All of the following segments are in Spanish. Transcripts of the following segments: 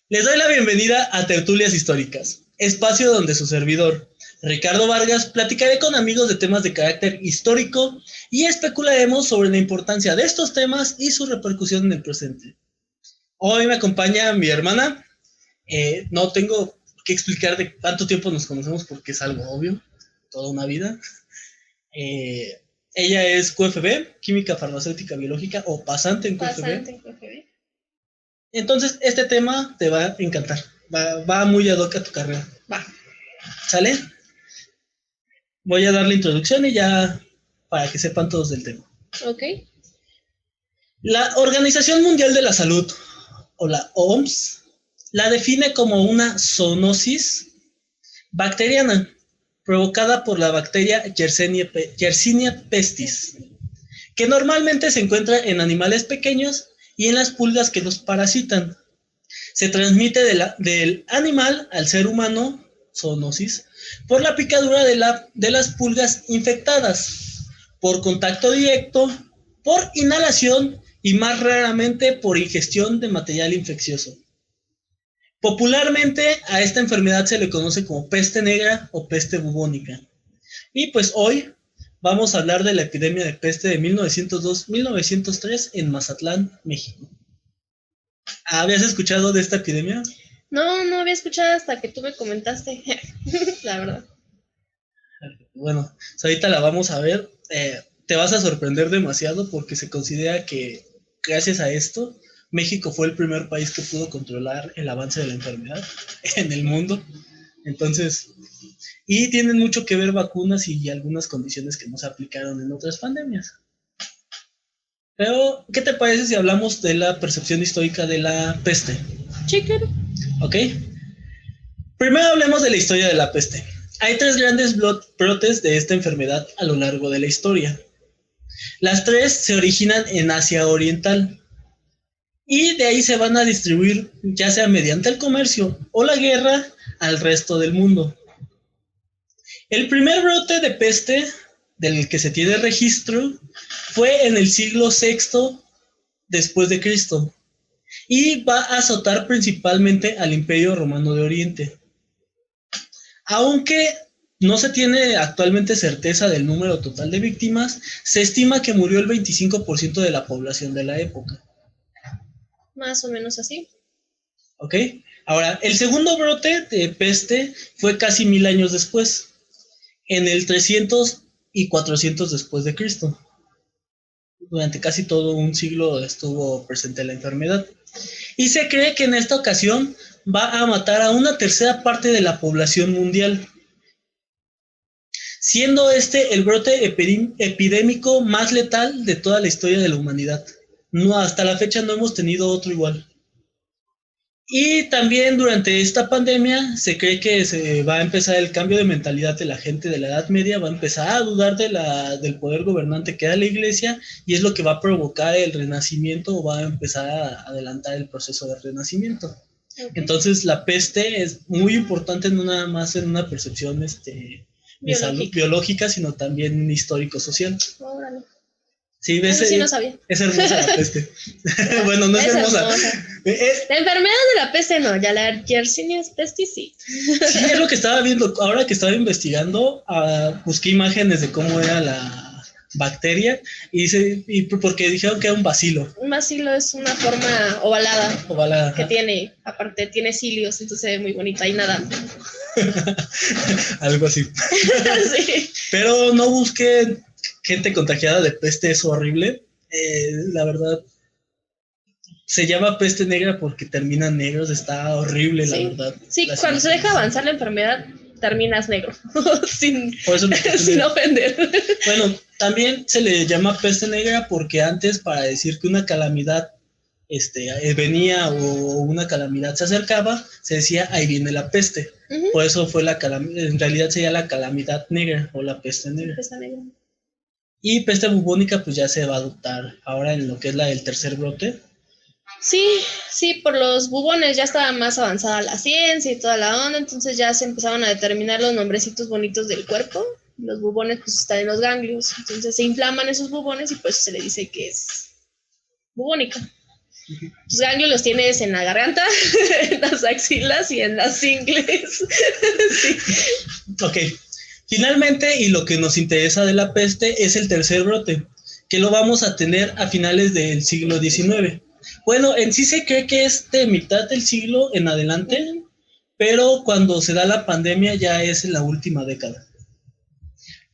Les doy la bienvenida a Tertulias Históricas, espacio donde su servidor, Ricardo Vargas, platicaré con amigos de temas de carácter histórico y especularemos sobre la importancia de estos temas y su repercusión en el presente. Hoy me acompaña mi hermana. No tengo que explicar de cuánto tiempo nos conocemos porque es algo obvio, toda una vida. Ella es QFB, Química Farmacéutica Biológica o pasante en QFB. Pasante en QFB. Entonces, este tema te va a encantar. Va muy ad hoc a tu carrera. Va. ¿Sale? Voy a dar la introducción y ya para que sepan todos del tema. Ok. La Organización Mundial de la Salud, o la OMS, la define como una zoonosis bacteriana provocada por la bacteria Yersinia pestis, que normalmente se encuentra en animales pequeños y en las pulgas que los parasitan. Se transmite del animal al ser humano, zoonosis, por la picadura de las pulgas infectadas, por contacto directo, por inhalación y más raramente por ingestión de material infeccioso. Popularmente a esta enfermedad se le conoce como peste negra o peste bubónica. Y pues hoy vamos a hablar de la epidemia de peste de 1902-1903 en Mazatlán, México. ¿Habías escuchado de esta epidemia? No había escuchado hasta que tú me comentaste, la verdad. Bueno, ahorita la vamos a ver. Te vas a sorprender demasiado porque se considera que gracias a esto México fue el primer país que pudo controlar el avance de la enfermedad en el mundo. Entonces, y tienen mucho que ver vacunas y algunas condiciones que no se aplicaron en otras pandemias. Pero, ¿qué te parece si hablamos de la percepción histórica de la peste? Sí, claro. ¿Ok? Primero hablemos de la historia de la peste. Hay tres grandes brotes de esta enfermedad a lo largo de la historia. Las tres se originan en Asia Oriental y de ahí se van a distribuir, ya sea mediante el comercio o la guerra, al resto del mundo. El primer brote de peste del que se tiene registro fue en el siglo VI después de Cristo y va a azotar principalmente al Imperio Romano de Oriente. Aunque no se tiene actualmente certeza del número total de víctimas, se estima que murió el 25% de la población de la época. Más o menos así. ¿Ok? Ahora, el segundo brote de peste fue casi 1000 años después, en el 300 y 400 después de Cristo. Durante casi todo un siglo estuvo presente la enfermedad. Y se cree que en esta ocasión va a matar a una tercera parte de la población mundial, siendo este el brote epidémico más letal de toda la historia de la humanidad. No, hasta la fecha no hemos tenido otro igual. Y también durante esta pandemia se cree que se va a empezar el cambio de mentalidad de la gente de la Edad Media, va a empezar a dudar del poder gobernante que era la Iglesia, y es lo que va a provocar el renacimiento o va a empezar a adelantar el proceso de renacimiento. Okay. Entonces la peste es muy importante, no nada más en una percepción de salud biológica, sino también histórico-social. Órale. Sí, ves, sí no sabía. Es hermosa la peste. Bueno, no es hermosa. La enfermedad de la peste no, ya la Yersinia pestis sí. Sí, es lo que estaba viendo. Ahora que estaba investigando, busqué imágenes de cómo era la bacteria y porque dijeron que era un bacilo. Un bacilo es una forma ovalada que tiene, aparte tiene cilios, entonces se ve muy bonita y nada. Algo así. Sí. Pero no busqué gente contagiada de peste, es horrible. La verdad, se llama peste negra porque terminan negros, está horrible, sí. La verdad. Sí, cuando se deja avanzar la enfermedad, terminas negro, sin ofender. Bueno, también se le llama peste negra porque antes, para decir que una calamidad venía o una calamidad se acercaba, se decía, ahí viene la peste. Uh-huh. Por eso fue en realidad sería la calamidad negra o la peste negra. Peste negra. Y peste bubónica pues ya se va a adoptar ahora en lo que es el tercer brote. Sí, por los bubones ya estaba más avanzada la ciencia y toda la onda, entonces ya se empezaron a determinar los nombrecitos bonitos del cuerpo. Los bubones pues están en los ganglios, entonces se inflaman esos bubones y pues se le dice que es bubónica. Los ganglios los tienes en la garganta, en las axilas y en las ingles. Sí. Ok, finalmente, y lo que nos interesa de la peste es el tercer brote, que lo vamos a tener a finales del siglo XIX. Bueno, en sí se cree que es de mitad del siglo en adelante, pero cuando se da la pandemia ya es en la última década.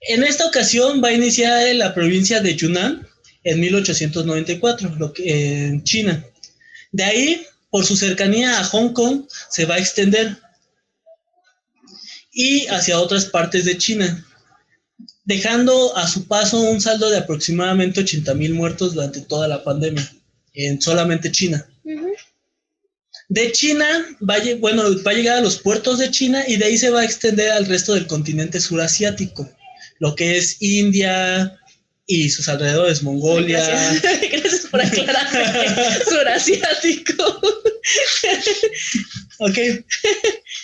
En esta ocasión va a iniciar en la provincia de Yunnan en 1894, en China. De ahí, por su cercanía a Hong Kong, se va a extender y hacia otras partes de China, dejando a su paso un saldo de aproximadamente 80,000 muertos durante toda la pandemia, en solamente China. Uh-huh. De China va a llegar a los puertos de China y de ahí se va a extender al resto del continente surasiático, lo que es India y sus alrededores, Mongolia. Gracias por aclarar. Surasiático. Ok.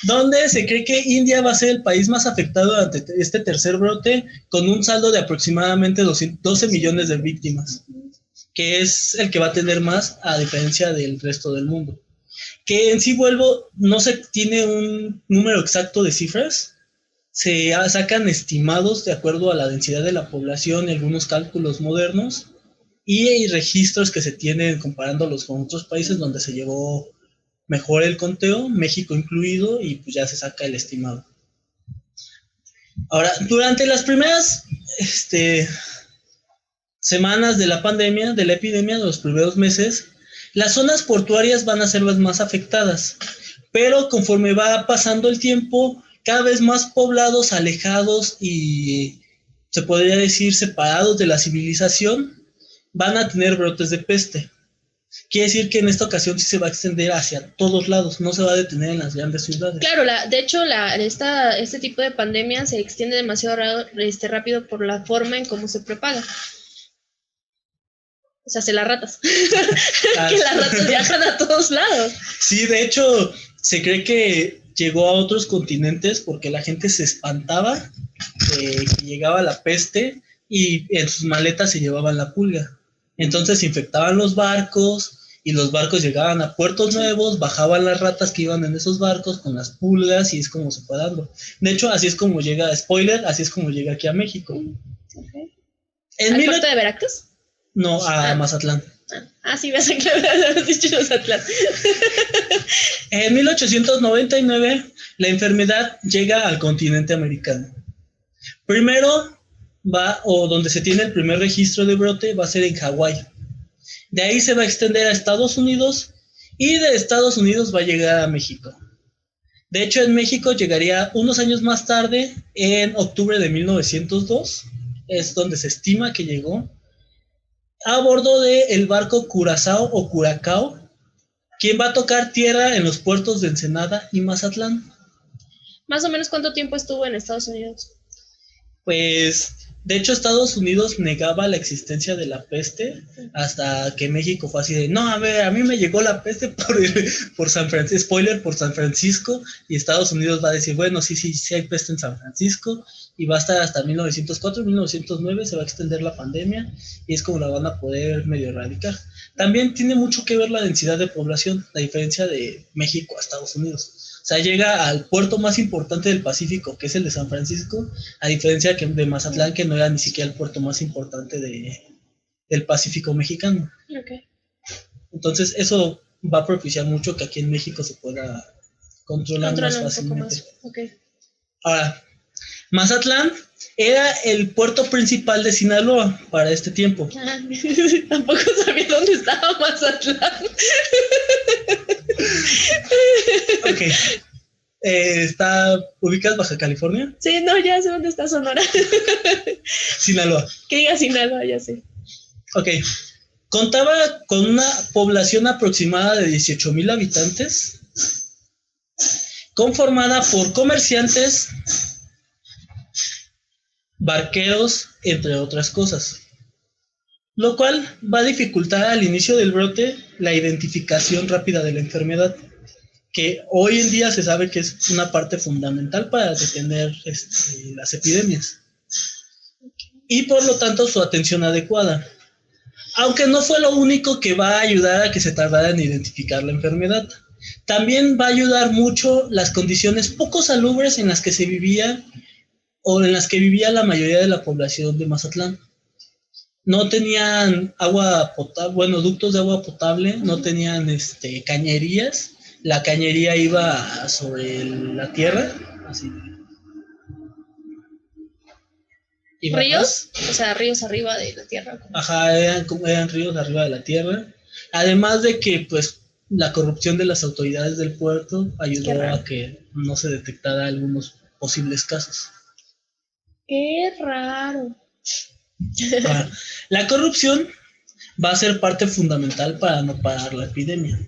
Donde se cree que India va a ser el país más afectado durante este tercer brote, con un saldo de aproximadamente 12 millones de víctimas, que es el que va a tener más a diferencia del resto del mundo. Que en sí no se tiene un número exacto de cifras, se sacan estimados de acuerdo a la densidad de la población y algunos cálculos modernos, y hay registros que se tienen comparándolos con otros países donde se llevó mejor el conteo, México incluido, y pues ya se saca el estimado. Ahora, durante las primeras semanas de la pandemia, de la epidemia, de los primeros meses, las zonas portuarias van a ser las más afectadas, pero conforme va pasando el tiempo, cada vez más poblados, alejados y se podría decir separados de la civilización, van a tener brotes de peste. Quiere decir que en esta ocasión sí se va a extender hacia todos lados, no se va a detener en las grandes ciudades. Claro, de hecho, este tipo de pandemia se extiende demasiado rápido por la forma en cómo se propaga. O sea, las ratas. Que las ratas viajan a todos lados. Sí, de hecho, se cree que llegó a otros continentes porque la gente se espantaba que llegaba la peste y en sus maletas se llevaban la pulga. Entonces se infectaban los barcos y los barcos llegaban a puertos nuevos, bajaban las ratas que iban en esos barcos con las pulgas y es como se fue dando. De hecho, así es como llega, así es como llega aquí a México. Okay. ¿Al puerto de Veracruz? No, a Mazatlán. Sí, me hace claro, dicho Mazatlán. En 1899, la enfermedad llega al continente americano. Primero donde se tiene el primer registro de brote, va a ser en Hawái. De ahí se va a extender a Estados Unidos y de Estados Unidos va a llegar a México. De hecho, en México llegaría unos años más tarde, en octubre de 1902, es donde se estima que llegó, a bordo del barco Curazao o Curacao, quien va a tocar tierra en los puertos de Ensenada y Mazatlán. ¿Más o menos cuánto tiempo estuvo en Estados Unidos? Pues, de hecho, Estados Unidos negaba la existencia de la peste hasta que México fue así de, no, a ver, a mí me llegó la peste por San Francisco, spoiler, por San Francisco, y Estados Unidos va a decir, bueno, sí hay peste en San Francisco, y va a estar hasta 1904, 1909, se va a extender la pandemia, y es como la van a poder medio erradicar. También tiene mucho que ver la densidad de población, la diferencia de México a Estados Unidos. O sea, llega al puerto más importante del Pacífico, que es el de San Francisco, a diferencia de Mazatlán, que no era ni siquiera el puerto más importante del Pacífico mexicano. Okay. Entonces, eso va a propiciar mucho que aquí en México se pueda controlar más fácilmente. Okay. Ahora, Mazatlán era el puerto principal de Sinaloa para este tiempo. Tampoco sabía dónde estaba Mazatlán. Ok. ¿ubicas Baja California? Sí, no, ya sé dónde está Sonora. Sinaloa. Que diga Sinaloa, ya sé. Ok. Contaba con una población aproximada de 18,000 habitantes, conformada por comerciantes, barqueros, entre otras cosas, lo cual va a dificultar al inicio del brote la identificación rápida de la enfermedad, que hoy en día se sabe que es una parte fundamental para detener las epidemias, y por lo tanto su atención adecuada. Aunque no fue lo único que va a ayudar a que se tardara en identificar la enfermedad. También va a ayudar mucho las condiciones poco salubres en las que se vivía o en las que vivía la mayoría de la población de Mazatlán. No tenían agua potable, bueno, ductos de agua potable, no tenían cañerías. La cañería iba sobre la tierra, así. ¿Ríos? O sea, ríos arriba de la tierra. Ajá, eran ríos arriba de la tierra. Además de que, pues, la corrupción de las autoridades del puerto ayudó a que no se detectara algunos posibles casos. Qué raro. La corrupción va a ser parte fundamental para no parar la epidemia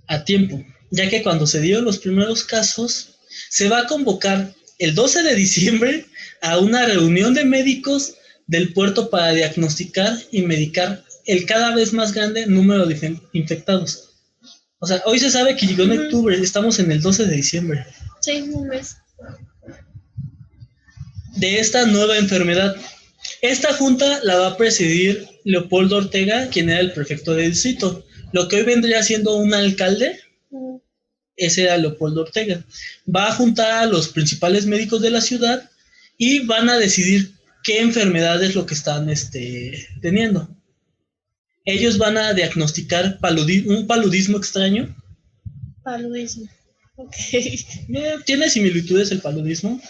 a tiempo, ya que cuando se dieron los primeros casos, se va a convocar el 12 de diciembre a una reunión de médicos del puerto para diagnosticar y medicar el cada vez más grande número de infectados. O sea, hoy se sabe que llegó en octubre, estamos en el 12 de diciembre. Sí, un mes. De esta nueva enfermedad. Esta junta la va a presidir Leopoldo Ortega, quien era el prefecto del distrito. Lo que hoy vendría siendo un alcalde, ese era Leopoldo Ortega. Va a juntar a los principales médicos de la ciudad y van a decidir qué enfermedad es lo que están teniendo. Ellos van a diagnosticar un paludismo extraño. Paludismo, ok. Tiene similitudes el paludismo,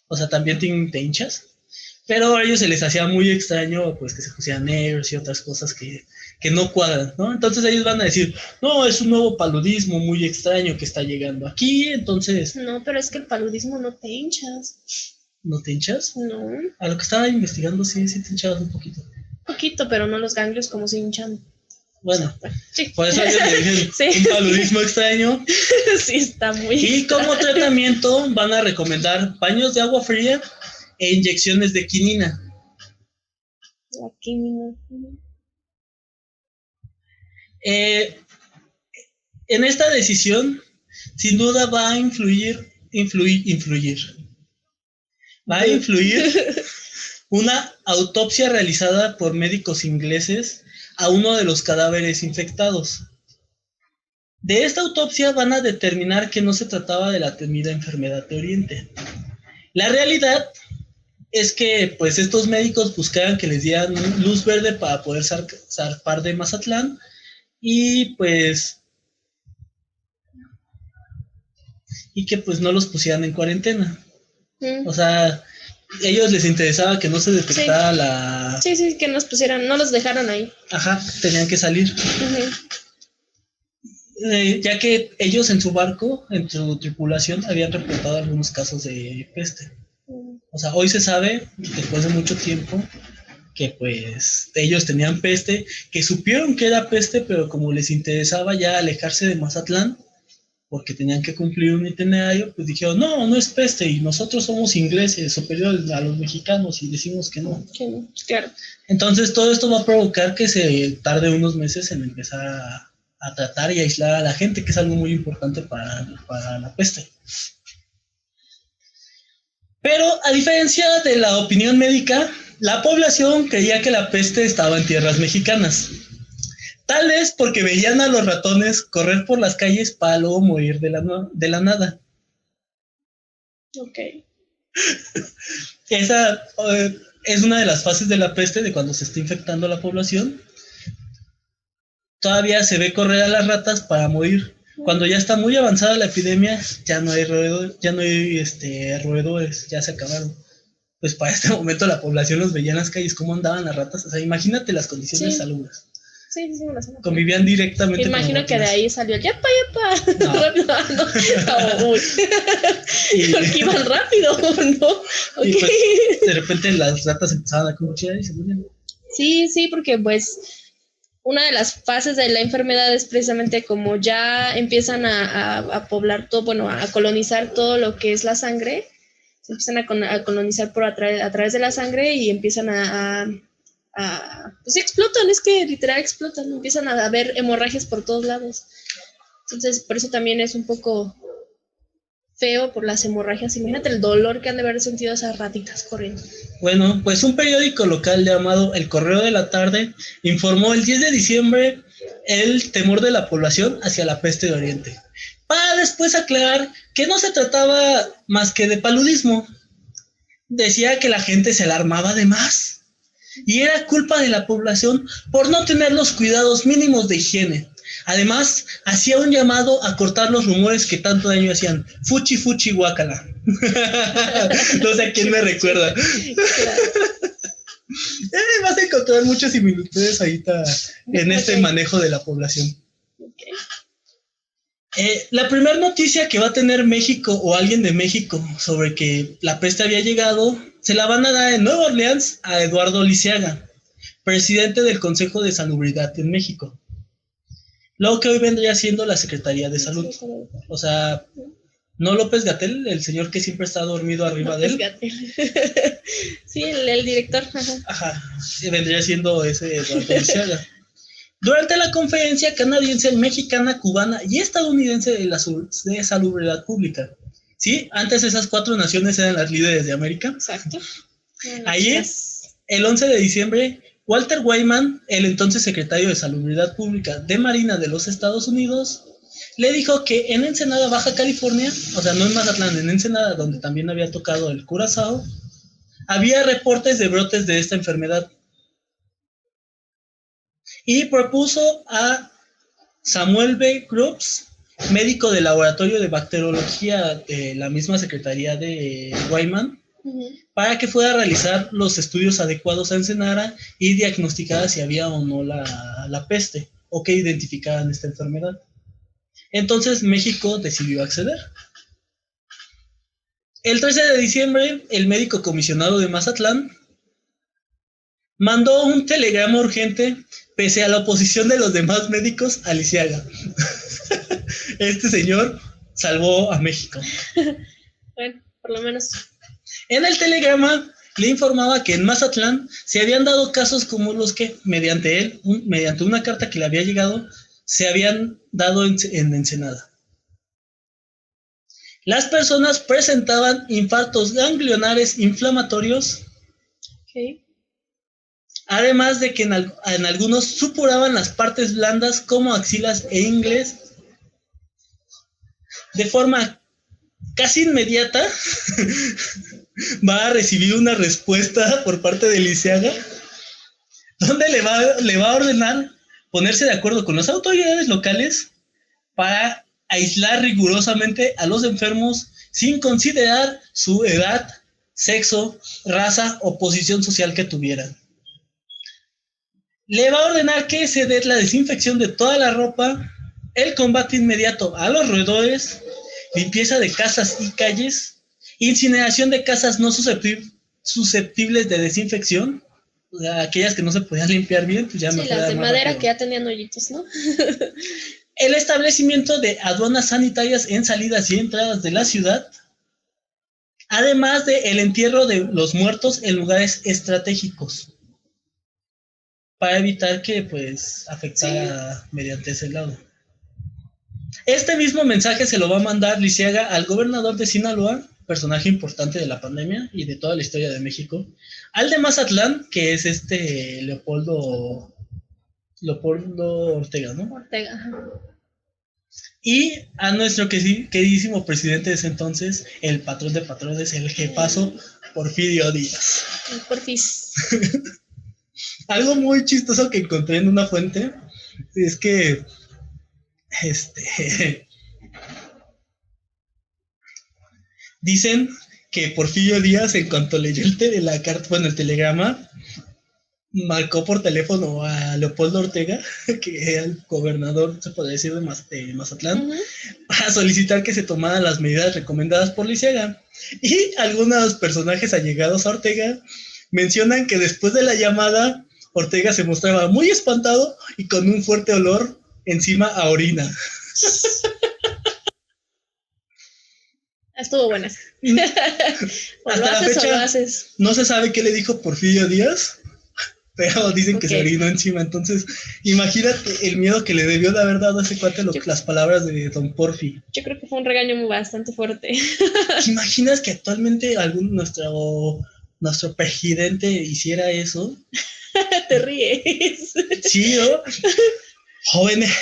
o sea, también te hinchas, pero a ellos se les hacía muy extraño pues que se pusieran negros y otras cosas que no cuadran, ¿no? Entonces ellos van a decir, no, es un nuevo paludismo muy extraño que está llegando aquí, entonces... No, pero es que el paludismo no te hinchas. ¿No te hinchas? No. A lo que estaba investigando, sí te hinchabas un poquito. Un poquito, pero no los ganglios como se hinchan. Bueno, sí. Por eso ellos le dicen sí. Un paludismo extraño. Sí, está muy Y extraño. Como tratamiento van a recomendar baños de agua fría e inyecciones de quinina. La quinina. En esta decisión, sin duda va a influir una autopsia realizada por médicos ingleses a uno de los cadáveres infectados. De esta autopsia van a determinar que no se trataba de la temida enfermedad de Oriente. La realidad es que pues estos médicos buscaban que les dieran luz verde para poder zarpar de Mazatlán y que pues no los pusieran en cuarentena. O sea, ellos les interesaba que no se detectara la... Sí, que nos pusieran, no los dejaron ahí. Ajá, tenían que salir. Ya que ellos en su barco, en su tripulación, habían reportado algunos casos de peste. O sea, hoy se sabe, después de mucho tiempo, que pues ellos tenían peste, que supieron que era peste, pero como les interesaba ya alejarse de Mazatlán, porque tenían que cumplir un itinerario, pues dijeron, no es peste, y nosotros somos ingleses, superiores a los mexicanos, y decimos que no. Sí, claro. Entonces todo esto va a provocar que se tarde unos meses en empezar a tratar y aislar a la gente, que es algo muy importante para la peste. Pero a diferencia de la opinión médica, la población creía que la peste estaba en tierras mexicanas. Tal vez porque veían a los ratones correr por las calles para luego morir de la nada. Ok. Esa es una de las fases de la peste, de cuando se está infectando a la población. Todavía se ve correr a las ratas para morir. Cuando ya está muy avanzada la epidemia, ya no hay roedores, ya se acabaron. Pues para este momento la población los veía en las calles, cómo andaban las ratas. O sea, imagínate las condiciones salubres. Sí, me lo sé. Convivían directamente con imagino que de ahí salió ¡yapa! No. No. Uy. Porque iban rápido, ¿no? Y pues de repente las ratas empezaban a cuchillar y se morían. Sí, porque pues una de las fases de la enfermedad es precisamente como ya empiezan a poblar todo, bueno, a colonizar todo lo que es la sangre, se empiezan a colonizar a través de la sangre y empiezan pues explotan, es que literal explotan, empiezan a haber hemorragias por todos lados. Entonces, por eso también es un poco feo por las hemorragias. Imagínate el dolor que han de haber sentido esas ratitas corriendo. Bueno, pues un periódico local llamado El Correo de la Tarde informó el 10 de diciembre el temor de la población hacia la peste de Oriente, para después aclarar que no se trataba más que de paludismo. Decía que la gente se alarmaba de más y era culpa de la población por no tener los cuidados mínimos de higiene. Además, hacía un llamado a cortar los rumores que tanto daño hacían. Fuchi, guácala. No sé a quién me recuerda. Claro. Vas a encontrar muchas similitudes ahorita en este manejo de la población. La primera noticia que va a tener México o alguien de México sobre que la peste había llegado, se la van a dar en Nueva Orleans a Eduardo Lisiaga, presidente del Consejo de Salubridad en México. Lo que hoy vendría siendo la Secretaría de Salud. O sea, no López-Gatell, el señor que siempre está dormido arriba de él. Sí, el director. Ajá, vendría siendo ese Eduardo Lisiaga. Durante la conferencia canadiense, mexicana, cubana y estadounidense de salubridad pública. ¿Sí? Antes esas 4 naciones eran las líderes de América. Exacto. Ayer, el 11 de diciembre, Walter Wyman, el entonces secretario de Salubridad Pública de Marina de los Estados Unidos, le dijo que en Ensenada, Baja California, o sea, no en Mazatlán, en Ensenada, donde también había tocado el Curazao, había reportes de brotes de esta enfermedad. Y propuso a Samuel B. Grubbs, médico del laboratorio de bacteriología de la misma secretaría de Wyman, para que fuera a realizar los estudios adecuados a Ensenada y diagnosticara si había o no la peste, o que identificaran esta enfermedad. Entonces México decidió acceder. El 13 de diciembre, el médico comisionado de Mazatlán mandó un telegrama urgente pese a la oposición de los demás médicos a Lisiaga. Este señor salvó a México. Bueno, por lo menos. En el telegrama le informaba que en Mazatlán se habían dado casos como los que, mediante una carta que le había llegado, se habían dado en Ensenada. Las personas presentaban infartos ganglionares inflamatorios. Okay. Además de que en algunos supuraban las partes blandas como axilas e ingles. De forma casi inmediata va a recibir una respuesta por parte de Lisiaga, donde le va a ordenar ponerse de acuerdo con las autoridades locales para aislar rigurosamente a los enfermos sin considerar su edad, sexo, raza o posición social que tuvieran. Le va a ordenar que se dé la desinfección de toda la ropa, el combate inmediato a los roedores, limpieza de casas y calles, incineración de casas no susceptibles de desinfección, o sea, aquellas que no se podían limpiar bien, pues ya sí, las de madera rápido. Que ya tenían hoyitos, ¿no? El establecimiento de aduanas sanitarias en salidas y entradas de la ciudad, además de el entierro de los muertos en lugares estratégicos, para evitar que pues afectara mediante ese lado. Este mismo mensaje se lo va a mandar Lisiaga al gobernador de Sinaloa, personaje importante de la pandemia y de toda la historia de México, al de Mazatlán, que es Leopoldo Ortega, ¿no? Ortega, ajá. Y a nuestro queridísimo presidente de ese entonces, el patrón de patrones, el jefazo, Porfirio Díaz. El Porfis. Algo muy chistoso que encontré en una fuente es que dicen que Porfirio Díaz, en cuanto leyó el telegrama, marcó por teléfono a Leopoldo Ortega, que era el gobernador, se podría decir, de Mazatlán, para solicitar que se tomaran las medidas recomendadas por Lisiaga. Y algunos personajes allegados a Ortega mencionan que después de la llamada, Ortega se mostraba muy espantado y con un fuerte olor encima a orina. Estuvo buena. O Hasta lo la haces o lo fecha haces. no se sabe qué le dijo Porfirio Díaz, pero dicen que se orinó encima. Entonces, imagínate el miedo que le debió de haber dado a ese cuate las palabras de don Porfi. Yo creo que fue un regaño bastante fuerte. ¿Te imaginas que actualmente nuestro presidente hiciera eso? Te ríes. Sí, ¿no? Jóvenes,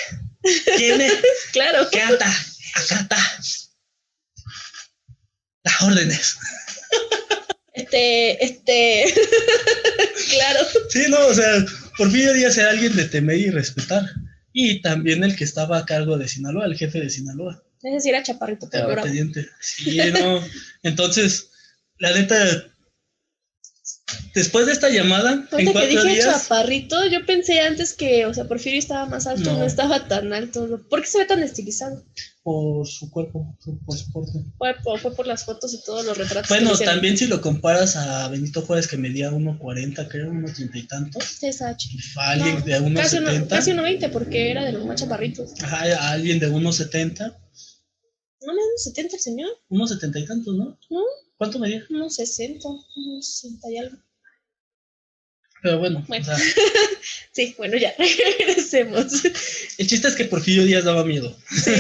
¿quiénes? Claro. Acata. Las órdenes. Claro. Sí, no, o sea, Porfirio Díaz era alguien de temer y respetar. Y también el que estaba a cargo de Sinaloa, el jefe de Sinaloa. Es decir, era chaparrito, pero bravo. Sí, no. Entonces, la neta, después de esta llamada, en 4 días... chaparrito, yo pensé antes que, o sea, Porfirio estaba más alto, no estaba tan alto. ¿Por qué se ve tan estilizado? Por su cuerpo, por su porte. Fue por las fotos y todos los retratos. Bueno, también si lo comparas a Benito Juárez, que medía 1.40, creo, 1.30 y tantos. Exacto. A alguien de 1.70. Casi 1.20, porque era de los más chaparritos. Ajá, a alguien de 1.70. ¿No me da 1.70 el señor? 1.70 y tantos, ¿no? ¿No? ¿Cuánto medía? 1.60, 1.60 y algo. Pero bueno. O sea, sí, bueno, ya, regresemos. El chiste es que Porfirio Díaz daba miedo. Sí.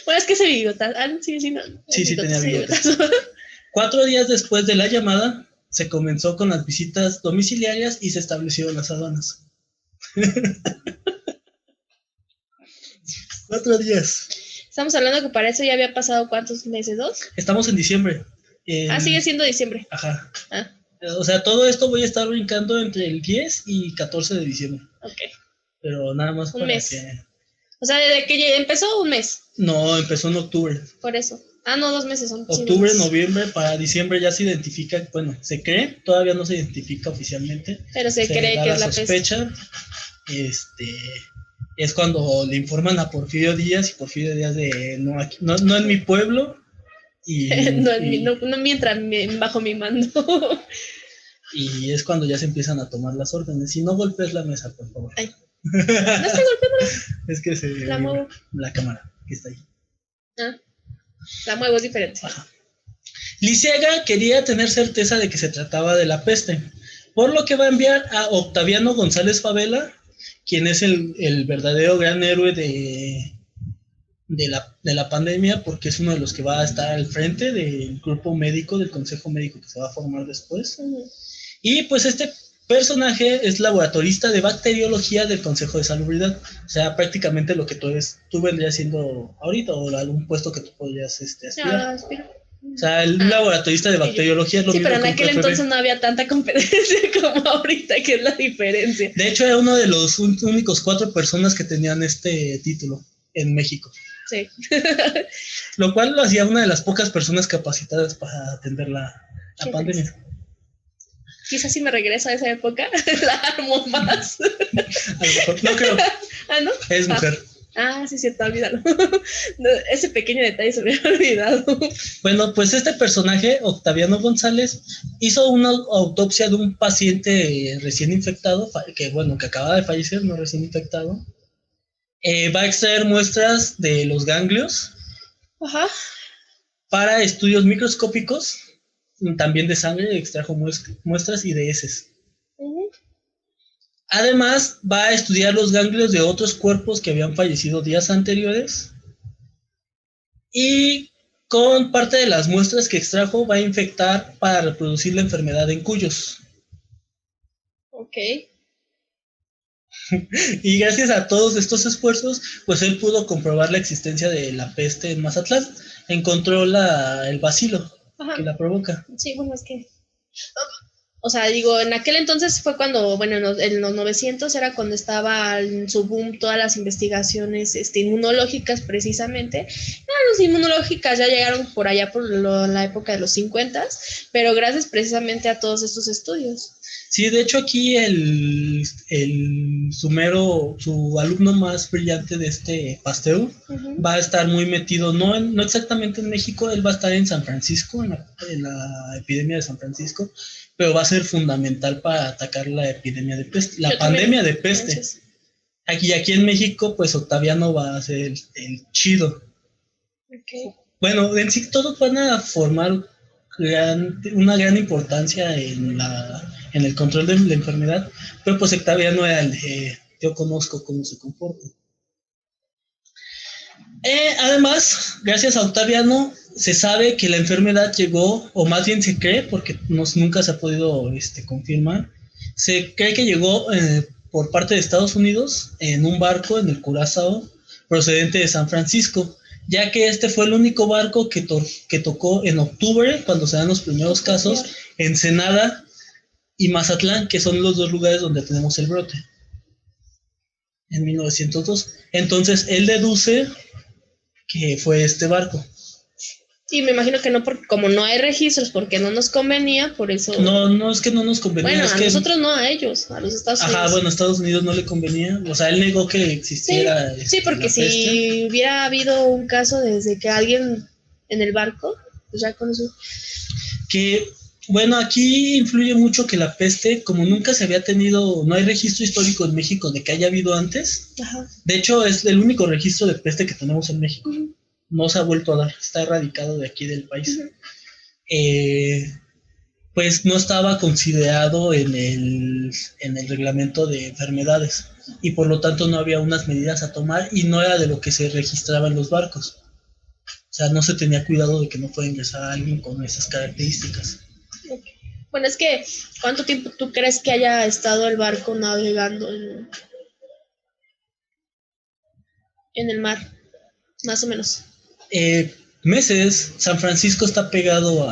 Bueno, es que ese bigotazo. Sí, tenía bigotazo. 4 días después de la llamada, se comenzó con las visitas domiciliarias y se establecieron las aduanas. 4 días. Estamos hablando que para eso ya había pasado ¿cuántos meses? ¿2? Estamos en diciembre. Sigue siendo diciembre. Ajá. O sea, todo esto voy a estar brincando entre el 10 y 14 de diciembre. Ok. Pero nada más un mes. O sea, desde que empezó un mes. No, empezó en octubre. Por eso. No, 2 meses son. Octubre, noviembre, para diciembre ya se identifica, bueno, se cree, todavía no se identifica oficialmente. Pero se cree que es la sospecha. Es cuando le informan a Porfirio Díaz y Porfirio Díaz de no en mi pueblo. Y, no mientras bajo mi mando. Y es cuando ya se empiezan a tomar las órdenes. Y no golpes la mesa, por favor. Ay. No estoy golpeándola. Es que la muevo. La cámara que está ahí. La muevo, es diferente. Ajá. Lisiaga quería tener certeza de que se trataba de la peste, por lo que va a enviar a Octaviano González Favela, quien es el verdadero gran héroe de la pandemia, porque es uno de los que va a estar al frente del grupo médico, del consejo médico que se va a formar después. Y pues este personaje es laboratorista de bacteriología del Consejo de Salubridad. O sea, prácticamente lo que tú vendrías siendo ahorita, o algún puesto que tú podrías aspirar. O sea, el laboratorista de bacteriología es lo mismo. Sí, pero en aquel entonces no había tanta competencia como ahorita, que es la diferencia. De hecho, era uno de los únicos 4 personas que tenían este título en México. Sí. Lo cual lo hacía una de las pocas personas capacitadas para atender la pandemia. Quizás si me regreso a esa época, la armo más. A lo mejor, no creo. ¿No? Es mujer. Sí, cierto, olvídalo. Ese pequeño detalle se me había olvidado. Bueno, pues este personaje, Octaviano González, hizo una autopsia de un paciente recién infectado, que acaba de fallecer, no recién infectado. Va a extraer muestras de los ganglios. Ajá. Para estudios microscópicos. También de sangre, extrajo muestras y de heces. Además, va a estudiar los ganglios de otros cuerpos que habían fallecido días anteriores. Y con parte de las muestras que extrajo, va a infectar para reproducir la enfermedad en cuyos. Ok. Y gracias a todos estos esfuerzos, pues él pudo comprobar la existencia de la peste en Mazatlán. Encontró el bacilo. Ajá. Que la provoca. Sí, bueno, es que... O sea, digo, en aquel entonces fue cuando, en los 900 era cuando estaba en su boom todas las investigaciones inmunológicas precisamente. Las inmunológicas ya llegaron por allá por la época de los 50, pero gracias precisamente a todos estos estudios. Sí, de hecho aquí su alumno más brillante de este Pasteur va a estar muy metido, no exactamente en México, él va a estar en San Francisco, en la epidemia de San Francisco, pero va a ser fundamental para atacar la epidemia de peste, la pandemia de peste. Aquí en México, pues Octaviano va a ser el chido. Okay. Bueno, en sí todos van a formar una gran importancia en el control de la enfermedad, pero pues Octaviano era el de yo conozco cómo se comporta. Además, gracias a Octaviano, se sabe que la enfermedad llegó, o más bien se cree, porque nunca se ha podido confirmar, se cree que llegó por parte de Estados Unidos en un barco en el Curazao procedente de San Francisco, ya que este fue el único barco que tocó en octubre, cuando se dan los primeros casos, Ensenada y Mazatlán, que son los dos lugares donde tenemos el brote, en 1902. Entonces, él deduce que fue este barco. Y me imagino que no, porque como no hay registros, porque no nos convenía, por eso... No es que no nos convenía. Bueno, es a que nosotros no, a ellos, a los Estados Unidos. Ajá, bueno, a Estados Unidos no le convenía. O sea, él negó que existiera. Sí, porque si hubiera habido un caso desde que alguien en el barco, pues ya con eso... Que, bueno, aquí influye mucho que la peste, como nunca se había tenido, no hay registro histórico en México de que haya habido antes. Ajá. De hecho, es el único registro de peste que tenemos en México. No se ha vuelto a dar, está erradicado de aquí del país. Pues no estaba considerado en el reglamento de enfermedades y por lo tanto no había unas medidas a tomar y no era de lo que se registraba en los barcos. O sea, no se tenía cuidado de que no fuera a ingresar a alguien con esas características. Bueno, es que, ¿cuánto tiempo tú crees que haya estado el barco navegando en el mar? Más o menos. Meses. San Francisco está pegado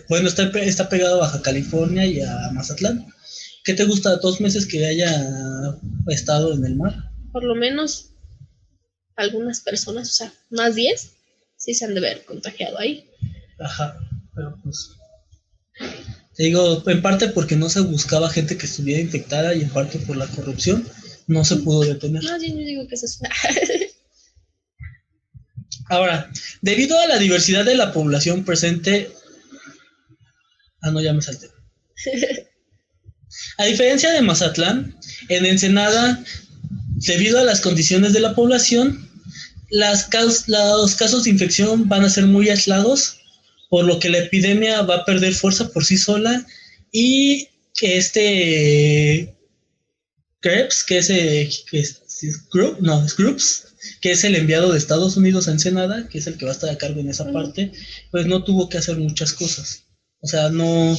bueno, está pegado a Baja California y a Mazatlán. ¿Qué te gusta? 2 meses que haya estado en el mar. Por lo menos algunas personas, o sea, más 10, sí se han de ver contagiado ahí. Ajá, pero pues... Te digo, en parte porque no se buscaba gente que estuviera infectada y en parte por la corrupción, no se pudo detener. No, yo digo que es eso. Ahora, debido a la diversidad de la población presente... no, ya me salté. A diferencia de Mazatlán, en Ensenada, debido a las condiciones de la población, los casos de infección van a ser muy aislados, por lo que la epidemia va a perder fuerza por sí sola y que Krebs, Scrubs, que es el enviado de Estados Unidos a Ensenada, que es el que va a estar a cargo en esa parte, pues no tuvo que hacer muchas cosas. O sea, no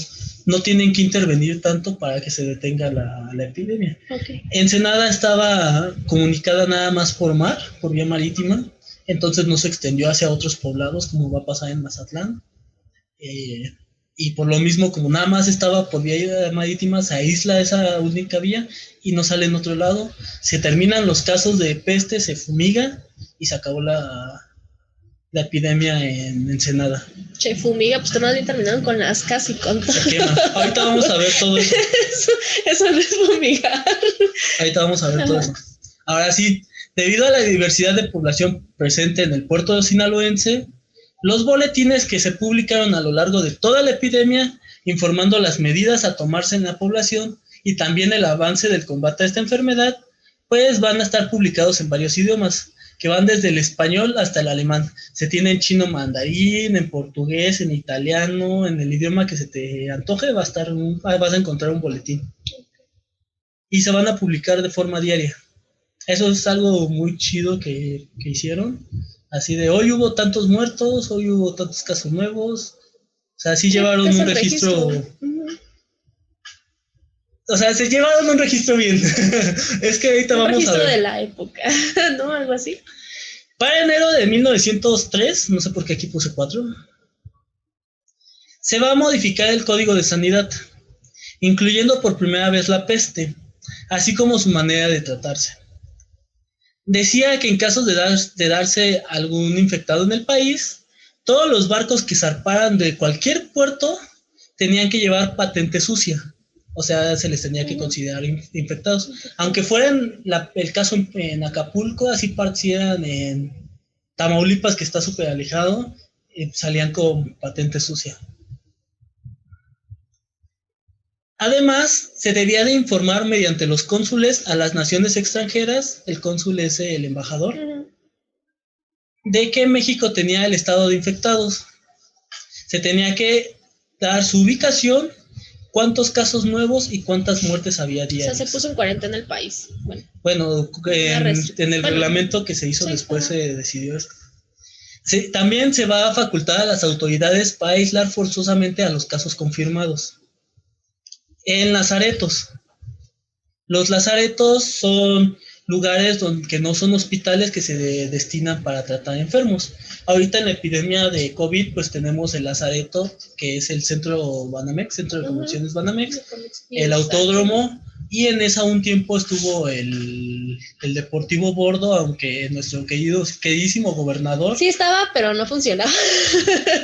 tienen que intervenir tanto para que se detenga la epidemia. Okay. Ensenada estaba comunicada nada más por mar, por vía marítima, entonces no se extendió hacia otros poblados como va a pasar en Mazatlán. Y por lo mismo, como nada más estaba por vía marítima, se aísla esa única vía y no sale en otro lado. Se terminan los casos de peste, se fumiga y se acabó la epidemia en Ensenada. Che, fumiga, pues más bien terminaron con las casas y con todo. Se quema. Ahorita vamos a ver todo eso. Eso no es fumigar. Ahorita vamos a ver todo eso. Ahora sí, debido a la diversidad de población presente en el puerto sinaloense, los boletines que se publicaron a lo largo de toda la epidemia, informando las medidas a tomarse en la población y también el avance del combate a esta enfermedad, pues van a estar publicados en varios idiomas, que van desde el español hasta el alemán. Se tiene en chino mandarín, en portugués, en italiano, en el idioma que se te antoje, vas a encontrar un boletín. Y se van a publicar de forma diaria. Eso es algo muy chido que hicieron. Así de hoy hubo tantos muertos, hoy hubo tantos casos nuevos. O sea, sí llevaron un registro. O sea, se llevaron un registro bien. Es que ahorita vamos a ver. Un registro de la época, ¿no? Algo así. Para enero de 1903, no sé por qué aquí puse 4, se va a modificar el Código de Sanidad, incluyendo por primera vez la peste, así como su manera de tratarse. Decía que en caso de darse algún infectado en el país, todos los barcos que zarparan de cualquier puerto tenían que llevar patente sucia. O sea, se les tenía que considerar infectados. Aunque fueran el caso en Acapulco, así parecieran en Tamaulipas, que está súper alejado, salían con patente sucia. Además, se debía de informar mediante los cónsules a las naciones extranjeras, el cónsul es el embajador, de que México tenía el estado de infectados. Se tenía que dar su ubicación, cuántos casos nuevos y cuántas muertes había diarias. O sea, se puso en cuarentena el país. Bueno, en el reglamento que se hizo después se decidió esto. También se va a facultar a las autoridades para aislar forzosamente a los casos confirmados. En lazaretos. Los lazaretos son lugares que no son hospitales que se destinan para tratar enfermos. Ahorita en la epidemia de COVID, pues tenemos el lazareto, que es el centro Banamex, centro de convenciones Banamex, el autódromo, y en ese un tiempo estuvo el Deportivo Bordo, aunque nuestro queridísimo gobernador... Sí estaba, pero no funcionaba.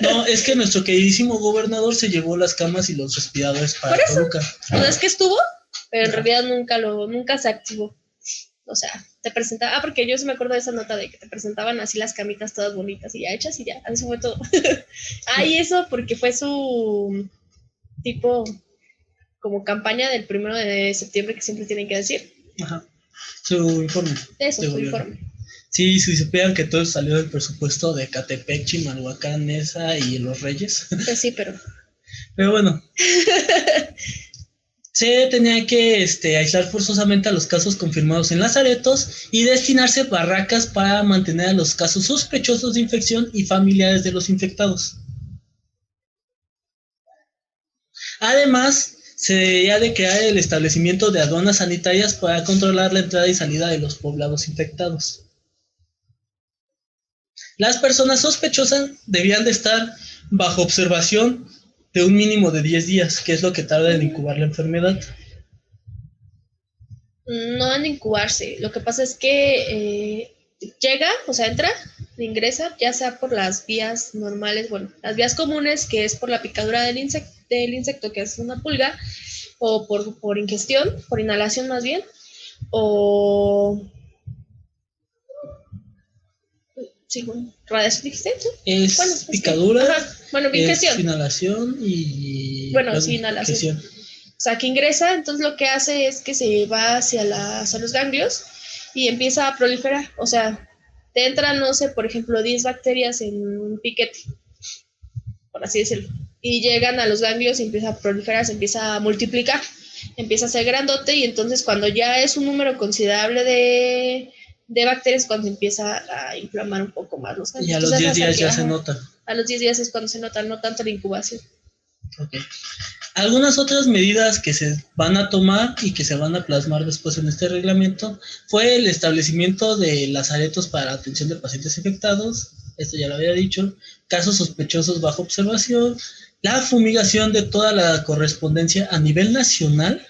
No, es que nuestro queridísimo gobernador se llevó las camas y los respiradores para Toluca. No es que estuvo, pero en realidad nunca se activó. O sea, te presentaba, porque yo sí me acuerdo de esa nota de que te presentaban así las camitas todas bonitas y ya hechas y ya, eso fue todo. Y eso porque fue su tipo como campaña del 1 de septiembre que siempre tienen que decir. Ajá, su informe. Eso, su informe. Sí, si supieran que todo salió del presupuesto de Catepec, Chimalhuacán, Nesa y Los Reyes. Pues sí, pero bueno. Se tenía que aislar forzosamente a los casos confirmados en lazaretos y destinarse barracas para mantener a los casos sospechosos de infección y familiares de los infectados. Además, se debía de crear el establecimiento de aduanas sanitarias para controlar la entrada y salida de los poblados infectados. Las personas sospechosas debían de estar bajo observación de un mínimo de 10 días, que es lo que tarda en incubar la enfermedad. No en incubarse, lo que pasa es que llega, o sea, ingresa, ya sea por las vías normales, las vías comunes, que es por la picadura del insecto, que es una pulga, o por ingestión, por inhalación más bien, o... Sí, radiación, dijiste. Es picadura, ingestión. es inhalación y... inhalación. O sea, que ingresa, entonces lo que hace es que se va hacia los ganglios y empieza a proliferar. O sea, te entran, no sé, por ejemplo, 10 bacterias en un piquete, por así decirlo, y llegan a los ganglios y empieza a proliferar, se empieza a multiplicar, empieza a ser grandote, y entonces cuando ya es un número considerable de bacterias, cuando empieza a inflamar un poco más los ganglios. Y a los 10 días ya se nota. A los 10 días es cuando se nota, no tanto la incubación. Ok. Algunas otras medidas que se van a tomar y que se van a plasmar después en este reglamento fue el establecimiento de lazaretos para la atención de pacientes infectados, esto ya lo había dicho, casos sospechosos bajo observación, la fumigación de toda la correspondencia a nivel nacional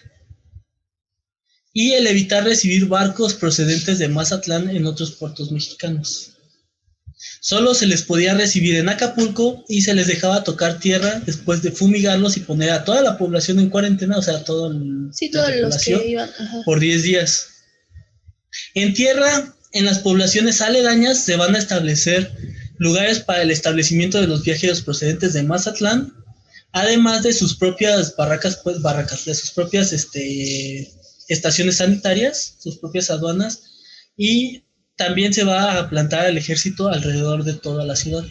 y el evitar recibir barcos procedentes de Mazatlán en otros puertos mexicanos. Solo se les podía recibir en Acapulco y se les dejaba tocar tierra después de fumigarlos y poner a toda la población en cuarentena, o sea, todos los que iban, por 10 días. En tierra, en las poblaciones aledañas se van a establecer lugares para el establecimiento de los viajeros procedentes de Mazatlán, además de sus propias barracas, de sus propias estaciones sanitarias, sus propias aduanas, y también se va a plantar el ejército alrededor de toda la ciudad,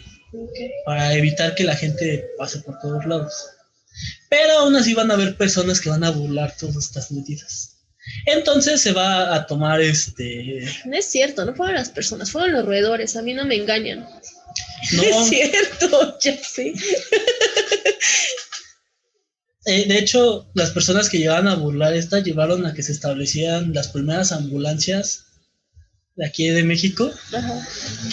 para evitar que la gente pase por todos lados. Pero aún así van a haber personas que van a burlar todas estas medidas. Entonces se va a tomar No es cierto, no fueron las personas, fueron los roedores, a mí no me engañan. No es cierto, ya sé. De hecho, las personas que llevaban a burlar llevaron a que se establecieran las primeras ambulancias de aquí de México,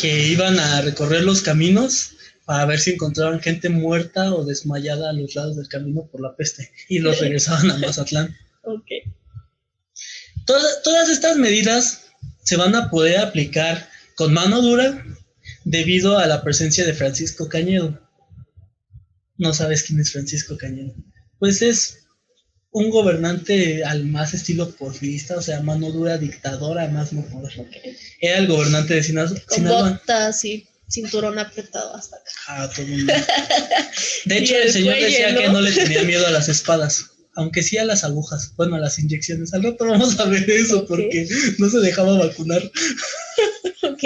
que iban a recorrer los caminos para ver si encontraban gente muerta o desmayada a los lados del camino por la peste, y los regresaban a Mazatlán. Okay. Todas estas medidas se van a poder aplicar con mano dura debido a la presencia de Francisco Cañedo. ¿No sabes quién es Francisco Cañedo? Pues es un gobernante al más estilo porfirista, o sea, mano dura, dictadora, más no poder. Okay. Era el gobernante de Con Sinaloa. botas y cinturón apretado hasta acá. Todo el mundo. De hecho, el señor cuello, decía que no le tenía miedo a las espadas, aunque sí a las agujas, bueno, a las inyecciones. Al rato vamos a ver eso, porque no se dejaba vacunar. Ok.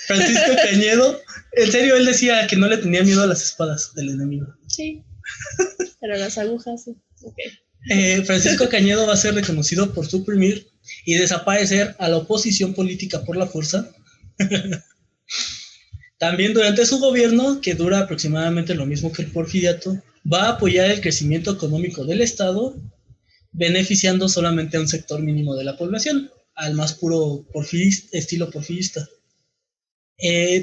Francisco Cañedo, en serio, él decía que no le tenía miedo a las espadas del enemigo. Sí, pero las agujas, sí. Ok. Francisco Cañedo va a ser reconocido por suprimir y desaparecer a la oposición política por la fuerza. También durante su gobierno, que dura aproximadamente lo mismo que el porfiriato, va a apoyar el crecimiento económico del Estado, beneficiando solamente a un sector mínimo de la población, al más puro estilo porfirista.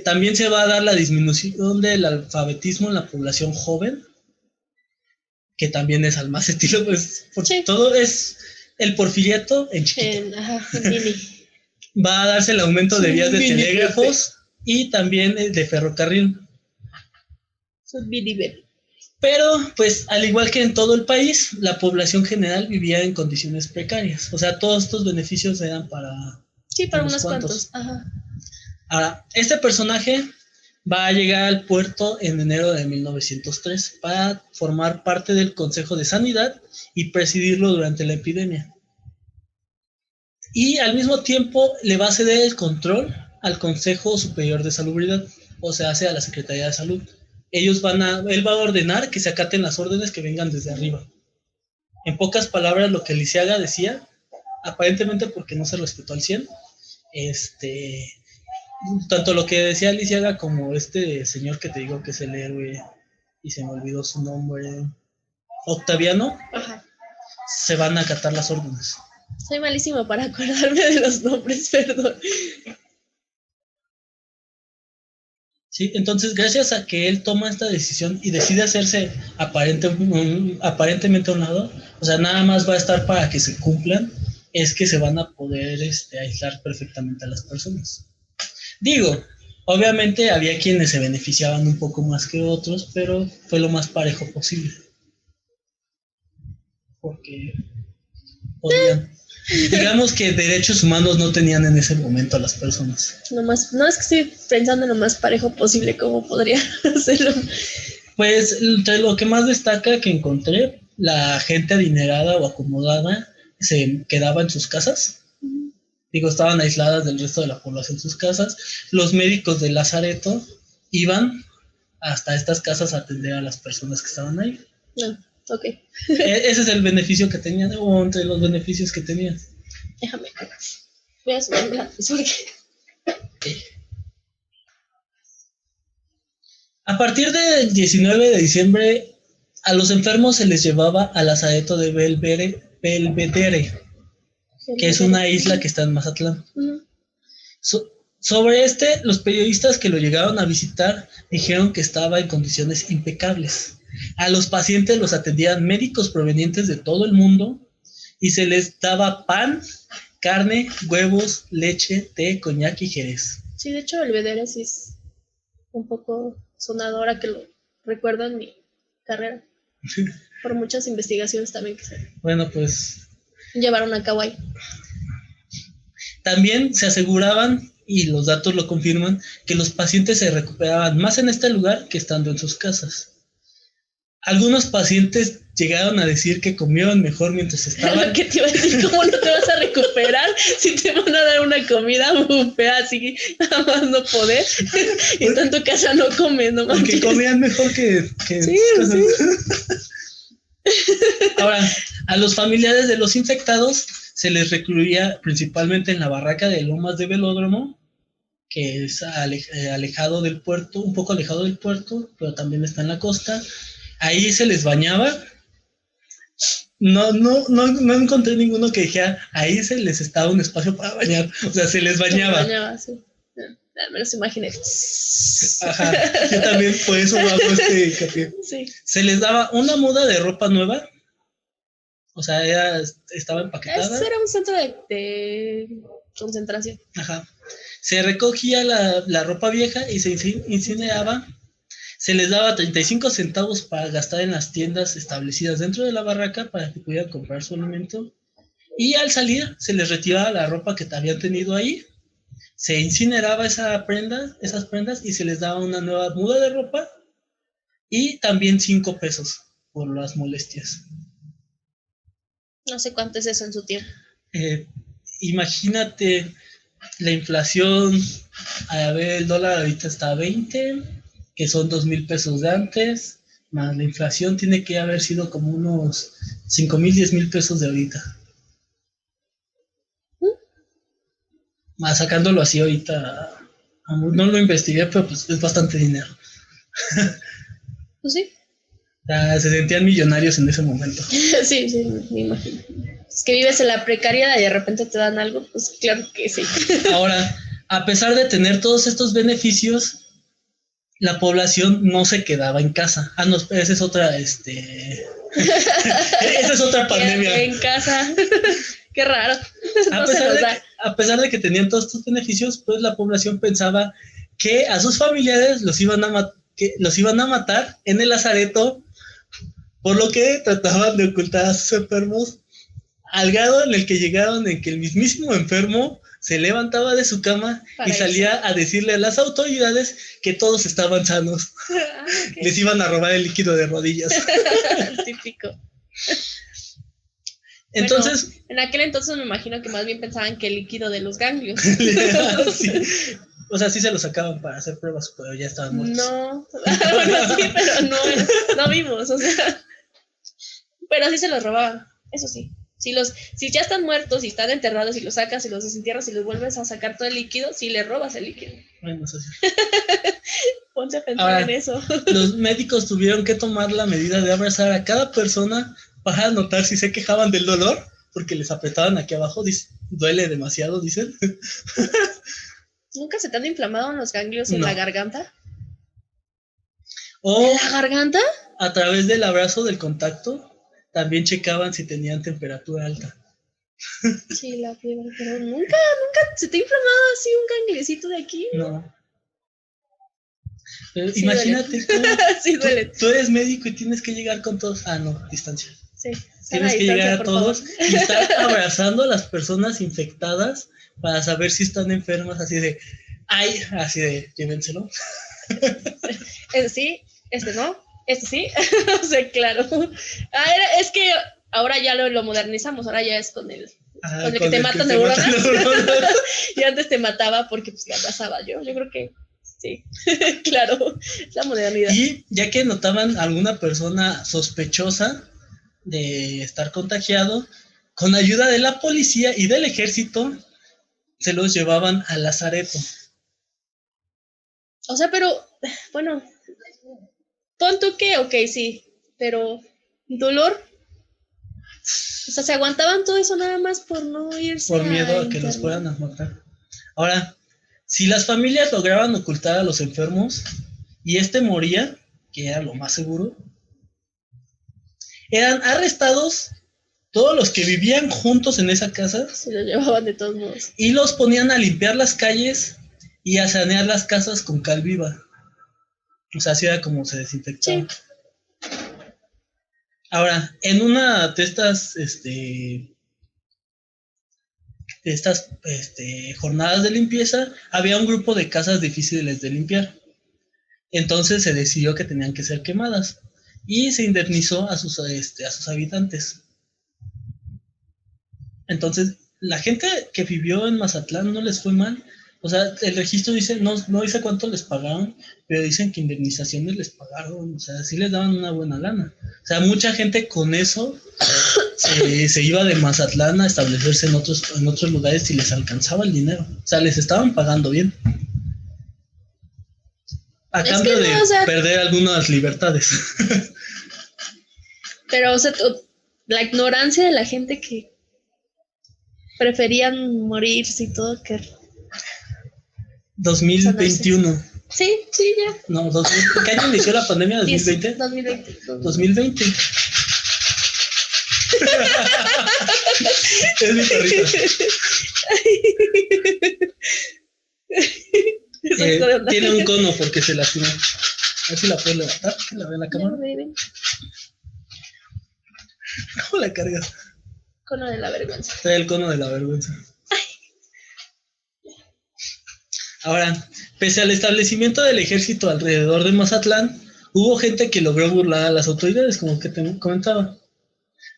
También se va a dar la disminución del alfabetismo en la población joven, que también es al más estilo, pues, sí. Todo es el porfiriato en chiquito. En mini. Va a darse el aumento de vías de telégrafos y también de ferrocarril. Pero, pues, al igual que en todo el país, la población general vivía en condiciones precarias. O sea, todos estos beneficios eran para... Sí, para unos cuantos. Ajá. Ahora, este personaje va a llegar al puerto en enero de 1903 para formar parte del Consejo de Sanidad y presidirlo durante la epidemia. Y al mismo tiempo le va a ceder el control al Consejo Superior de Salubridad, o sea, a la Secretaría de Salud. Él va a ordenar que se acaten las órdenes que vengan desde arriba. En pocas palabras, lo que Lisiaga decía, aparentemente porque no se respetó al 100, tanto lo que decía Lisiaga como este señor que te digo que es el héroe, y se me olvidó su nombre, Octaviano, ajá, se van a acatar las órdenes. Soy malísimo para acordarme de los nombres, perdón. Sí, entonces gracias a que él toma esta decisión y decide hacerse aparentemente a un lado, o sea, nada más va a estar para que se cumplan, es que se van a poder aislar perfectamente a las personas. Digo, obviamente había quienes se beneficiaban un poco más que otros, pero fue lo más parejo posible. Porque podían... Digamos que derechos humanos no tenían en ese momento a las personas. No es que estoy pensando en lo más parejo posible, ¿cómo podría hacerlo? Pues entre lo que más destaca que encontré, la gente adinerada o acomodada se quedaba en sus casas. Digo, estaban aisladas del resto de la población en sus casas. Los médicos de Lazareto iban hasta estas casas a atender a las personas que estaban ahí. No. Ok. Ese es el beneficio que tenían, o entre los beneficios que tenían. Déjame. Voy a subir la porque... A partir del 19 de diciembre, a los enfermos se les llevaba al lazareto de Belvedere, que es una isla que está en Mazatlán. Sobre los periodistas que lo llegaron a visitar dijeron que estaba en condiciones impecables. A los pacientes los atendían médicos provenientes de todo el mundo y se les daba pan, carne, huevos, leche, té, coñac y jerez. Sí, de hecho, Belvedere sí es un poco sonadora que lo recuerdo en mi carrera. Por muchas investigaciones también que se llevaron a cabo ahí. También se aseguraban, y los datos lo confirman, que los pacientes se recuperaban más en este lugar que estando en sus casas. Algunos pacientes llegaron a decir que comieron mejor mientras estaban... ¿Qué te iba a decir? ¿Cómo no te vas a recuperar si te van a dar una comida bufea así, nada más no poder? Y en tu casa no comes, no manches. Porque comían mejor que sí, sí. Ahora, a los familiares de los infectados se les recluía principalmente en la barraca de Lomas de Velódromo, que es alejado del puerto, un poco alejado del puerto, pero también está en la costa. Ahí se les bañaba. No encontré ninguno que dijera, ahí se les estaba un espacio para bañar. O sea, se les bañaba. Se bañaba, sí. Me los imaginé. Ajá, yo también por eso hago hincapié. Sí. Se les daba una muda de ropa nueva. O sea, estaba empaquetada. Era un centro de concentración. Ajá. Se recogía la ropa vieja y se incineraba. Se les daba 35 centavos para gastar en las tiendas establecidas dentro de la barraca para que pudieran comprar su alimento. Y al salir se les retiraba la ropa que habían tenido ahí, se incineraba esas prendas y se les daba una nueva muda de ropa y también 5 pesos por las molestias. No sé cuánto es eso en su tiempo. Imagínate la inflación, a ver, el dólar ahorita está a 20, que son 2,000 pesos de antes, más la inflación tiene que haber sido como unos 5,000, 10,000 pesos de ahorita. Más sacándolo así ahorita, no lo investigué, pero pues es bastante dinero. Pues sí. Se sentían millonarios en ese momento. Sí, me imagino. Es que vives en la precariedad y de repente te dan algo, pues claro que sí. Ahora, a pesar de tener todos estos beneficios, la población no se quedaba en casa. No, esa es otra, esa es otra pandemia. En casa. Qué raro. A pesar de que tenían todos estos beneficios, pues la población pensaba que a sus familiares los iban a matar en el lazareto, por lo que trataban de ocultar a sus enfermos, al grado en el que llegaron en que el mismísimo enfermo se levantaba de su cama y salía a decirle a las autoridades que todos estaban sanos. Okay. Les iban a robar el líquido de rodillas. Típico. Entonces, bueno, en aquel entonces me imagino que más bien pensaban que el líquido de los ganglios. Sí. O sea, sí se lo sacaban para hacer pruebas, pero ya estaban muertos. No, bueno, sí, pero no vivos, o sea. Pero sí se los robaban, eso sí. Si ya están muertos y están enterrados y los sacas y los desentierras y los vuelves a sacar todo el líquido, sí le robas el líquido. Bueno, eso sí. Ponte a pensar en eso. Los médicos tuvieron que tomar la medida de abrazar a cada persona para notar si se quejaban del dolor, porque les apretaban aquí abajo, duele demasiado, dicen. ¿Nunca se te han inflamado los ganglios en la garganta? ¿En la garganta? A través del abrazo, del contacto, también checaban si tenían temperatura alta. Sí, la fiebre, pero nunca se te ha inflamado así un gangliecito de aquí. No. Pero sí, imagínate, sí, tú eres médico y tienes que llegar con todos. No, distancia. Sí. Tienes que llegar a todos y estar abrazando a las personas infectadas para saber si están enfermas, así de, llévenselo. Sí, no, sí, o sea, claro. Es que ahora ya lo modernizamos, ahora ya es con el que te mata neuronas. Y antes te mataba porque pues te abrazaba yo creo que sí, claro, es la modernidad. Y ya que notaban alguna persona sospechosa de estar contagiado, con ayuda de la policía y del ejército, se los llevaban al lazareto. O sea, pero, bueno, pon tú que, ok, sí, pero ¿dolor? O sea, ¿se aguantaban todo eso nada más por no irse? Por miedo a que los fueran a matar. Ahora, si las familias lograban ocultar a los enfermos y moría, que era lo más seguro, eran arrestados todos los que vivían juntos en esa casa. Se los llevaban de todos modos. Y los ponían a limpiar las calles y a sanear las casas con cal viva. O sea, así era como se desinfectaba. Sí. Ahora, en una de estas jornadas de limpieza, había un grupo de casas difíciles de limpiar. Entonces se decidió que tenían que ser quemadas y se indemnizó a sus habitantes. Entonces, la gente que vivió en Mazatlán no les fue mal. O sea, el registro dice, no dice cuánto les pagaron, pero dicen que indemnizaciones les pagaron. O sea, sí les daban una buena lana. O sea, mucha gente con eso se iba de Mazatlán a establecerse en otros lugares y les alcanzaba el dinero. O sea, les estaban pagando bien. A cambio de perder algunas libertades. Pero, o sea, la ignorancia de la gente que preferían morirse y todo, que 2021. Sí, ya. No, ¿qué año inició la pandemia? ¿2020? 2020. Es mi perrita. Tiene un cono porque se lastimó. ver si la puedes levantar, que la vea la cámara. Ven. ¿Cómo la cargas? Cono de la vergüenza. Trae el cono de la vergüenza. Ahora, pese al establecimiento del ejército alrededor de Mazatlán, hubo gente que logró burlar a las autoridades, como que te comentaba.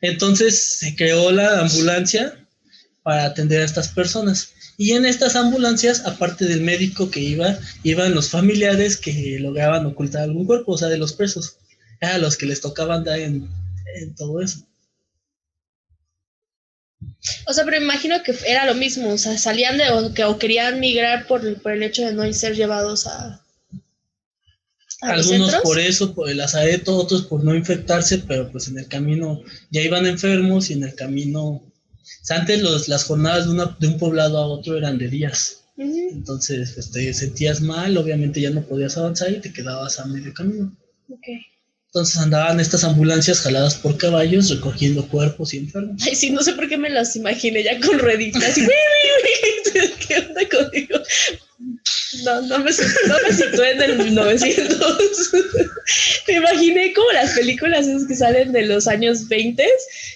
Entonces se creó la ambulancia para atender a estas personas. Y en estas ambulancias, aparte del médico que iban los familiares que lograban ocultar algún cuerpo, o sea, de los presos. Eran los que les tocaba andar en todo eso. O sea, pero me imagino que era lo mismo, o sea, salían o querían migrar por el hecho de no ser llevados a algunos por eso, por el azareto, otros por no infectarse, pero pues en el camino ya iban enfermos y en el camino, o sea, antes las jornadas de un poblado a otro eran de días. Uh-huh. Entonces, pues te sentías mal, obviamente ya no podías avanzar y te quedabas a medio camino. Okay. Entonces andaban estas ambulancias jaladas por caballos recogiendo cuerpos y enfermos. Ay, sí, no sé por qué me las imaginé ya con rueditas. ¿Qué onda conmigo? No me situé en el 1900. Me imaginé como las películas esas que salen de los años 20,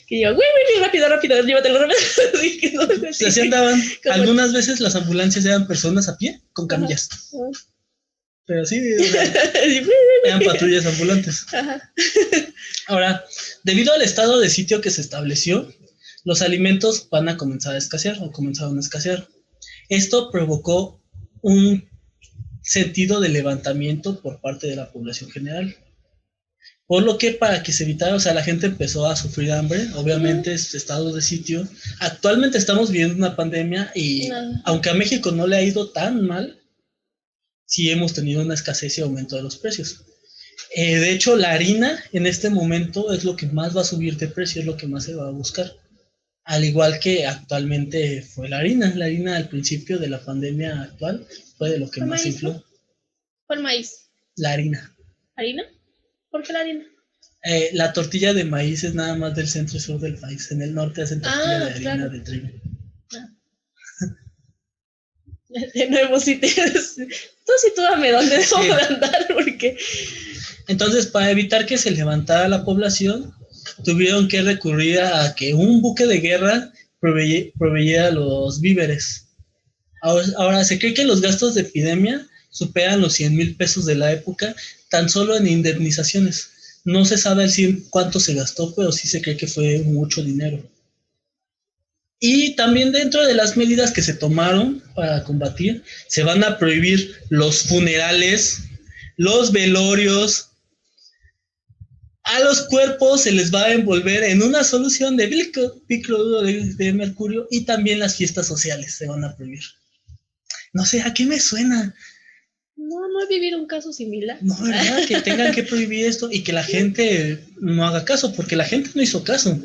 que digo, rápido, llévatelo rápido. Así andaban. Algunas veces las ambulancias eran personas a pie con camillas. Uh-huh. Pero sí, eran patrullas ambulantes. Ajá. Ahora, debido al estado de sitio que se estableció, los alimentos van a comenzar a escasear o comenzaron a escasear. Esto provocó un sentido de levantamiento por parte de la población general. Por lo que para que se evitara, o sea, la gente empezó a sufrir hambre, obviamente estado de sitio. Actualmente estamos viviendo una pandemia y aunque a México no le ha ido tan mal, sí hemos tenido una escasez y aumento de los precios. De hecho, la harina en este momento es lo que más va a subir de precio, es lo que más se va a buscar. Al igual que actualmente fue la harina. La harina al principio de la pandemia actual fue de lo que más infló. ¿Fue el maíz? La harina. ¿Harina? ¿Por qué la harina? La tortilla de maíz es nada más del centro y sur del país. En el norte hacen tortilla de harina de trigo. De nuevo, sí tú sitúame dónde debo de andar, porque... Entonces, para evitar que se levantara la población, tuvieron que recurrir a que un buque de guerra proveyera los víveres. Ahora, se cree que los gastos de epidemia superan los 100,000 pesos de la época, tan solo en indemnizaciones. No se sabe al 100 cuánto se gastó, pero sí se cree que fue mucho dinero. Y también dentro de las medidas que se tomaron para combatir, se van a prohibir los funerales, los velorios. A los cuerpos se les va a envolver en una solución de bicloruro de mercurio y también las fiestas sociales se van a prohibir. No sé, ¿a qué me suena? No he vivido un caso similar. No, ¿verdad? Que tengan que prohibir esto y que la gente no haga caso, porque la gente no hizo caso.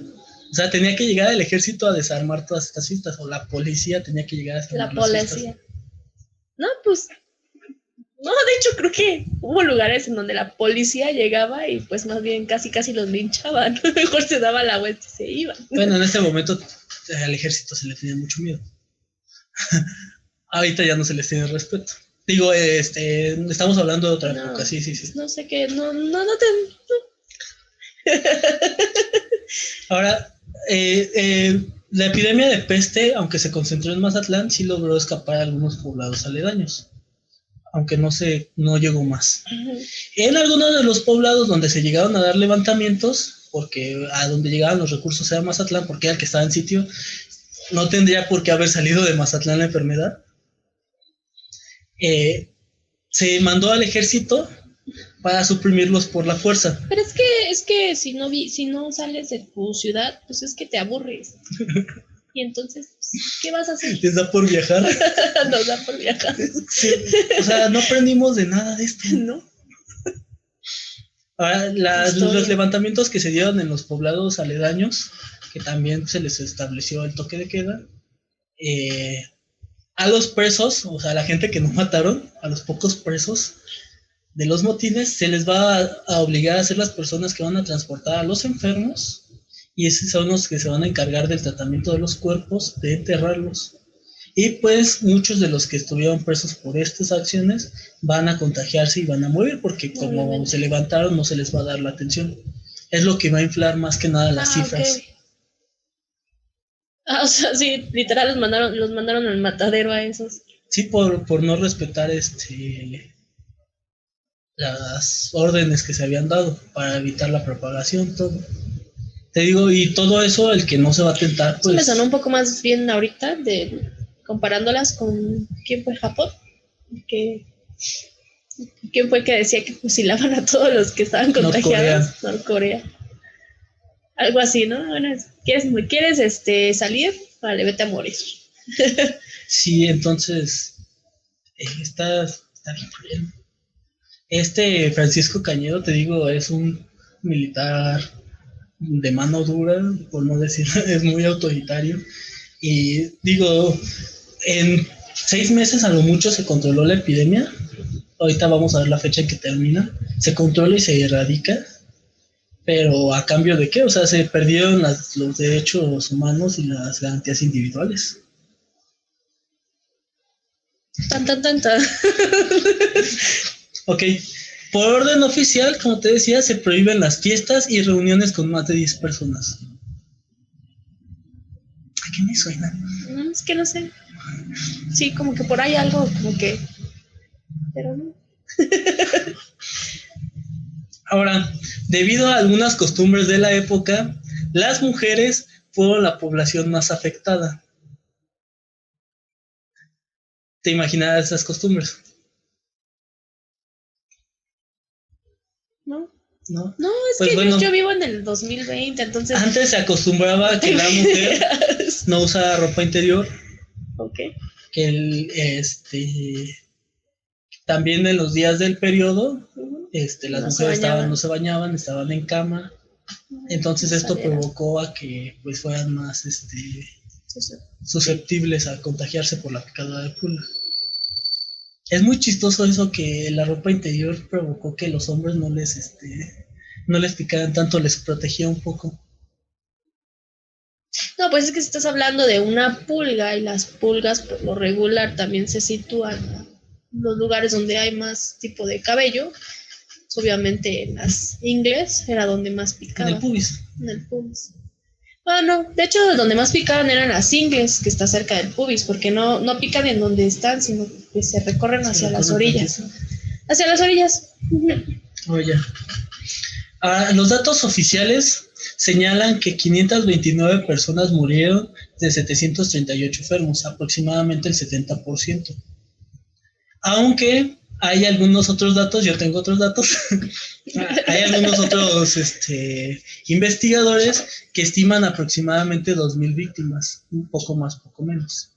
O sea, tenía que llegar el ejército a desarmar todas estas fiestas, o la policía tenía que llegar a desarmar las fiestas. No, pues, no, de hecho creo que hubo lugares en donde la policía llegaba y pues más bien casi los linchaban. Mejor se daba la vuelta y se iban. Bueno, en este momento al ejército se le tenía mucho miedo. Ahorita ya no se les tiene respeto. Digo, estamos hablando de otra época, sí. No sé qué, no. Ahora, la epidemia de peste, aunque se concentró en Mazatlán, sí logró escapar a algunos poblados aledaños, aunque no llegó más. Uh-huh. En algunos de los poblados donde se llegaron a dar levantamientos, porque a donde llegaban los recursos era Mazatlán, porque era el que estaba en sitio, no tendría por qué haber salido de Mazatlán la enfermedad. Se mandó al ejército para suprimirlos por la fuerza. Pero es que si no sales de tu ciudad, pues es que te aburres. Y entonces, ¿qué vas a hacer? ¿Les da por viajar? Nos da por viajar. Sí, o sea, no aprendimos de nada de esto. No. Ahora, los levantamientos que se dieron en los poblados aledaños, que también se les estableció el toque de queda, a los presos, o sea, a la gente que no mataron, a los pocos presos de los motines, se les va a obligar a ser las personas que van a transportar a los enfermos, y esos son los que se van a encargar del tratamiento de los cuerpos, de enterrarlos. Y pues muchos de los que estuvieron presos por estas acciones van a contagiarse y van a morir porque como Obviamente. se levantaron no se les va a dar la atención. Es lo que va a inflar más que nada las cifras. Ok. O sea, sí, literal los mandaron al matadero a esos. Sí, por no respetar las órdenes que se habían dado para evitar la propagación, todo. Te digo, y todo eso, el que no se va a tentar, Eso me pues... sonó un poco más bien ahorita, comparándolas con quién fue Japón, que quién fue el que decía que fusilaban a todos los que estaban contagiados. Norcorea. Algo así, ¿no? Bueno, ¿quieres salir? Vale, vete a morir. Sí, entonces está bien. Francisco Cañedo, te digo, es un militar de mano dura, por no decir, es muy autoritario. Y digo, en 6 meses a lo mucho se controló la epidemia. Ahorita vamos a ver la fecha en que termina. Se controla y se erradica. Pero ¿a cambio de qué? O sea, se perdieron los derechos humanos y las garantías individuales. Tan, tan, tan, tan. Ok. Por orden oficial, como te decía, se prohíben las fiestas y reuniones con más de 10 personas. ¿A qué me suena? No, es que no sé. Sí, como que por ahí algo, como que... Pero no. Ahora, debido a algunas costumbres de la época, las mujeres fueron la población más afectada. ¿Te imaginas esas costumbres? No. ¿No? No, es Pues que bueno, yo vivo en el 2020, entonces... antes se acostumbraba a que la mujer no usara ropa interior, Ok. que también en los días del periodo, las No se mujeres bañaban. no se bañaban, estaban en cama. Entonces No esto salieran. provocó a que pues fueran más Sí. susceptibles a contagiarse por la picadura de pulga. Es muy chistoso eso que la ropa interior provocó que los hombres no les picaran tanto, les protegía un poco. No, pues es que si estás hablando de una pulga y las pulgas por lo regular también se sitúan en los lugares donde hay más tipo de cabello. Pues obviamente en las ingles era donde más En picaban. el pubis. En el pubis. Ah, no, de hecho donde más picaban eran las ingles, que está cerca del pubis, porque no pican en donde están, sino que se recorren hacia las orillas. Hacia las orillas. Oye. Los datos oficiales señalan que 529 personas murieron de 738 enfermos, aproximadamente el 70%. Aunque hay algunos otros datos, yo tengo otros datos, hay algunos otros investigadores que estiman aproximadamente 2,000 víctimas, un poco más, poco menos.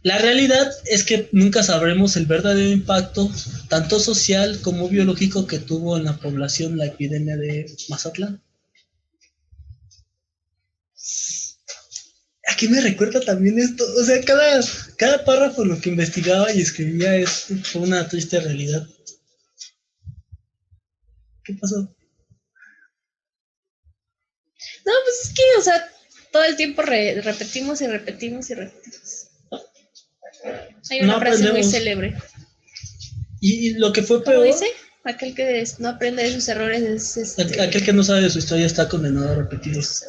La realidad es que nunca sabremos el verdadero impacto, tanto social como biológico, que tuvo en la población la epidemia de Mazatlán. ¿A qué me recuerda también esto? O sea, cada párrafo lo que investigaba y escribía fue una triste realidad. ¿Qué pasó? No, pues es que, o sea, todo el tiempo repetimos y repetimos y repetimos. Hay una frase muy célebre. Y lo que fue ¿Cómo peor... dice? Aquel que no aprende de sus errores es... Aquel que no sabe de su historia está condenado a repetirlos.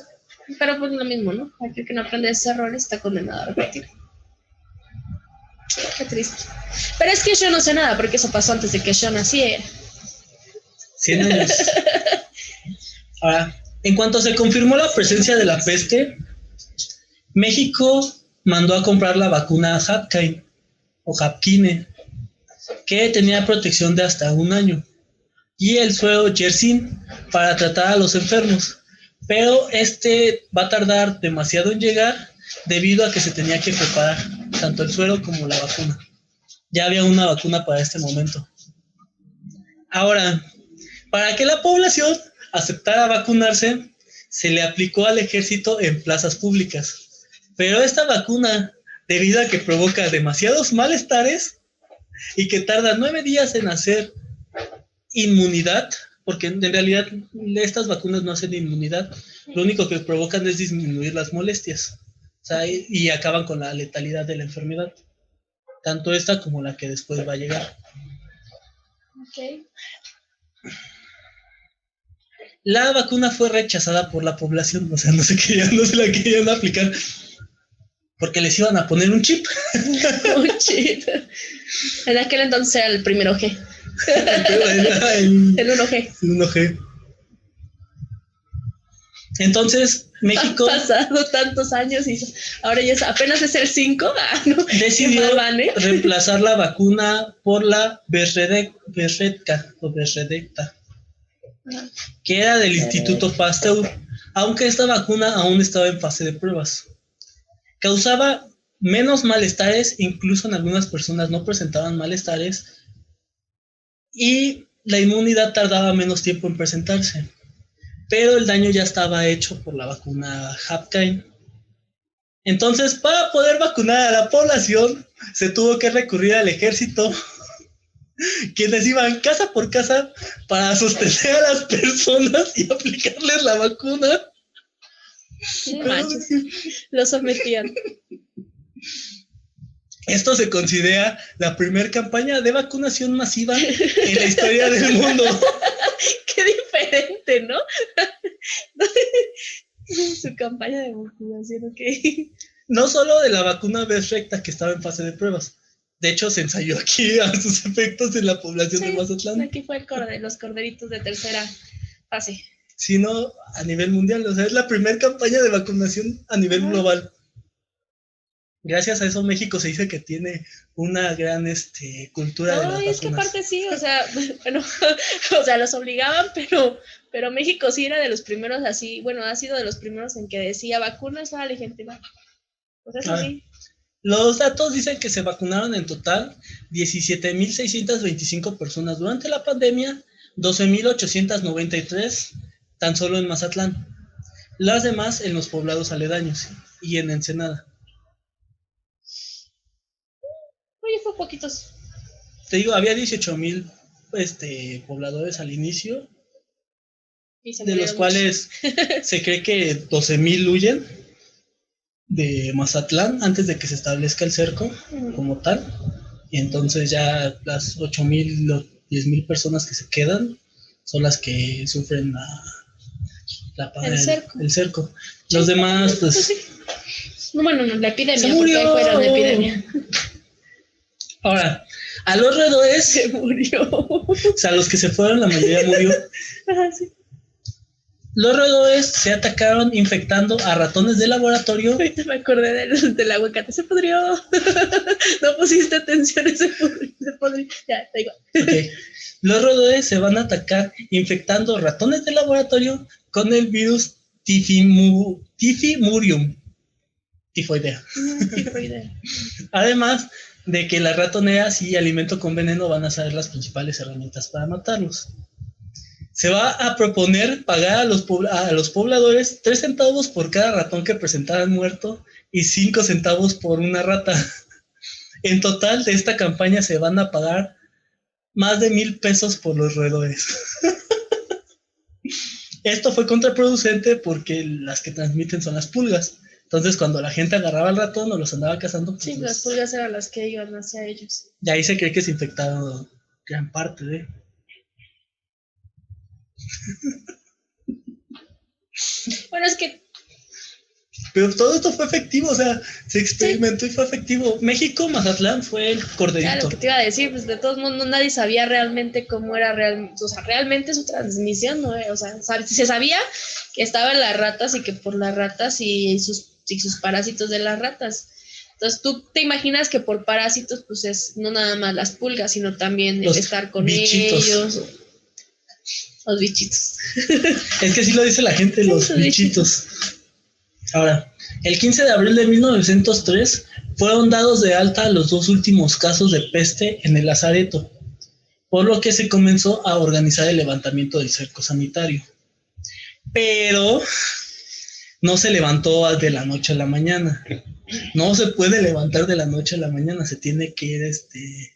Pero pues lo mismo, ¿no? Aquel que no aprende de sus errores está condenado a repetir. Qué triste. Pero es que yo no sé nada, porque eso pasó antes de que yo naciera. 100 años. Ahora, en cuanto se confirmó la presencia de la peste, México mandó a comprar la vacuna Hapkido o Hapkine, que tenía protección de hasta 1 año, y el suero Yersin para tratar a los enfermos. Pero va a tardar demasiado en llegar debido a que se tenía que preparar tanto el suero como la vacuna. Ya había una vacuna para este momento. Ahora, para que la población aceptara vacunarse, se le aplicó al ejército en plazas públicas. Pero esta vacuna, debido a que provoca demasiados malestares y que tarda 9 días en hacer inmunidad, porque en realidad estas vacunas no hacen inmunidad, lo único que provocan es disminuir las molestias. O sea, y acaban con la letalidad de la enfermedad. Tanto esta como la que después va a llegar. Ok. La vacuna fue rechazada por la población, o sea, no se la querían aplicar porque les iban a poner un chip. Un chip. En aquel entonces era el primero G. el 1G. 1G. Entonces, México Han pasado tantos años y ahora ya apenas es el 5. Decidió reemplazar la vacuna por la Berredecta, que era del Instituto Pasteur, aunque esta vacuna aún estaba en fase de pruebas. Causaba menos malestares, incluso en algunas personas no presentaban malestares, y la inmunidad tardaba menos tiempo en presentarse. Pero el daño ya estaba hecho por la vacuna Hapkind. Entonces, para poder vacunar a la población, se tuvo que recurrir al ejército, quienes iban casa por casa para sostener a las personas y aplicarles la vacuna. No manches, lo sometían. Esto se considera la primera campaña de vacunación masiva en la historia del mundo. Qué diferente, ¿no? Su campaña de vacunación, ok. No solo de la vacuna Berredecta, que estaba en fase de pruebas. De hecho, se ensayó aquí a sus efectos en la población de Mazatlán. Aquí fue los corderitos de tercera fase. Sino a nivel mundial. O sea, es la primera campaña de vacunación a nivel global. Gracias a eso México se dice que tiene una gran cultura de las vacunas. Es que aparte sí, o sea, bueno, o sea, los obligaban, pero México sí era de los primeros así, bueno, ha sido de los primeros en que decía vacunas, vale, gente, va. Pues eso sí. Los datos dicen que se vacunaron en total 17,625 personas durante la pandemia, 12,893 tan solo en Mazatlán. Las demás en los poblados aledaños y en Ensenada. Oye, fue poquitos. Te digo, había 18,000 pobladores al inicio, de los cuales se cree que 12,000 huyen de Mazatlán antes de que se establezca el cerco como tal. Y entonces ya las 8,000 o 10,000 personas que se quedan son las que sufren el cerco. Sí, los demás, pues... Sí. Bueno, no, la epidemia, se murió. Porque fuera la epidemia. Ahora, a los roedores... Se murió. O sea, los que se fueron, la mayoría murió. Sí. Los roedores se atacaron infectando a ratones de laboratorio. Ahorita me acordé del aguacate. Se pudrió. No pusiste atención, se pudrió. Ya, da igual. Okay. Los roedores se van a atacar infectando ratones de laboratorio con el virus Tifimurium. Tifoidea. Además de que las ratoneras y alimento con veneno van a ser las principales herramientas para matarlos. Se va a proponer pagar a los pobladores 3 centavos por cada ratón que presentaran muerto y 5 centavos por una rata. En total de esta campaña se van a pagar más de 1,000 pesos por los roedores. Esto fue contraproducente porque las que transmiten son las pulgas. Entonces, cuando la gente agarraba al ratón o los andaba cazando... Pues, sí, las pulgas eran las que iban hacia ellos. Y ahí se cree que se infectaron gran parte de... Bueno, es que... Pero todo esto fue efectivo, o sea, se experimentó y fue efectivo. México, Mazatlán fue el corderito. Ya, lo que te iba a decir, pues de todos modos nadie sabía realmente cómo era realmente su transmisión, ¿no? O sea, se sabía que estaba en las ratas y que por las ratas y sus parásitos de las ratas. Entonces tú te imaginas que por parásitos pues es no nada más las pulgas, sino también el estar con bichitos. Ellos. Los bichitos. Es que así lo dice la gente, los bichitos. Ahora, el 15 de abril de 1903 fueron dados de alta los 2 últimos casos de peste en el lazareto, por lo que se comenzó a organizar el levantamiento del cerco sanitario. Pero no se levantó de la noche a la mañana. No se puede levantar de la noche a la mañana, se tiene que ir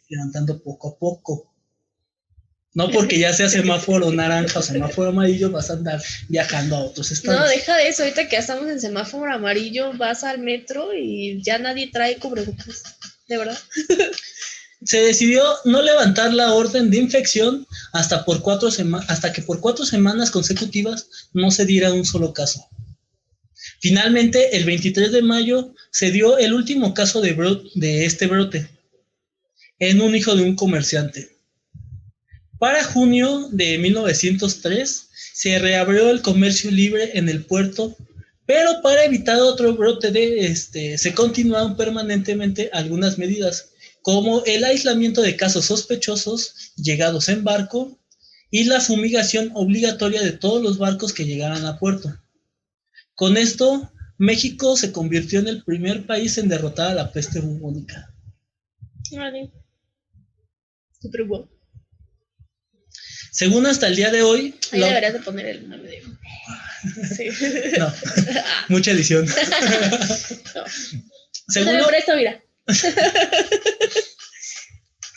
levantando poco a poco. No porque ya sea semáforo naranja o semáforo amarillo vas a andar viajando a otros estados. No, deja de eso. Ahorita que ya estamos en semáforo amarillo, vas al metro y ya nadie trae cubrebocas. De verdad. Se decidió no levantar la orden de infección hasta que por 4 semanas consecutivas no se diera un solo caso. Finalmente, el 23 de mayo se dio el último caso de este brote en un hijo de un comerciante. Para junio de 1903 se reabrió el comercio libre en el puerto, pero para evitar otro brote se continuaron permanentemente algunas medidas, como el aislamiento de casos sospechosos llegados en barco y la fumigación obligatoria de todos los barcos que llegaran a puerto. Con esto, México se convirtió en el primer país en derrotar a la peste bubónica. Vale. Super wow. Según hasta el día de hoy... Ahí deberías de poner el nombre de... Sí. No, mucha edición. No. Según, por esto, mira.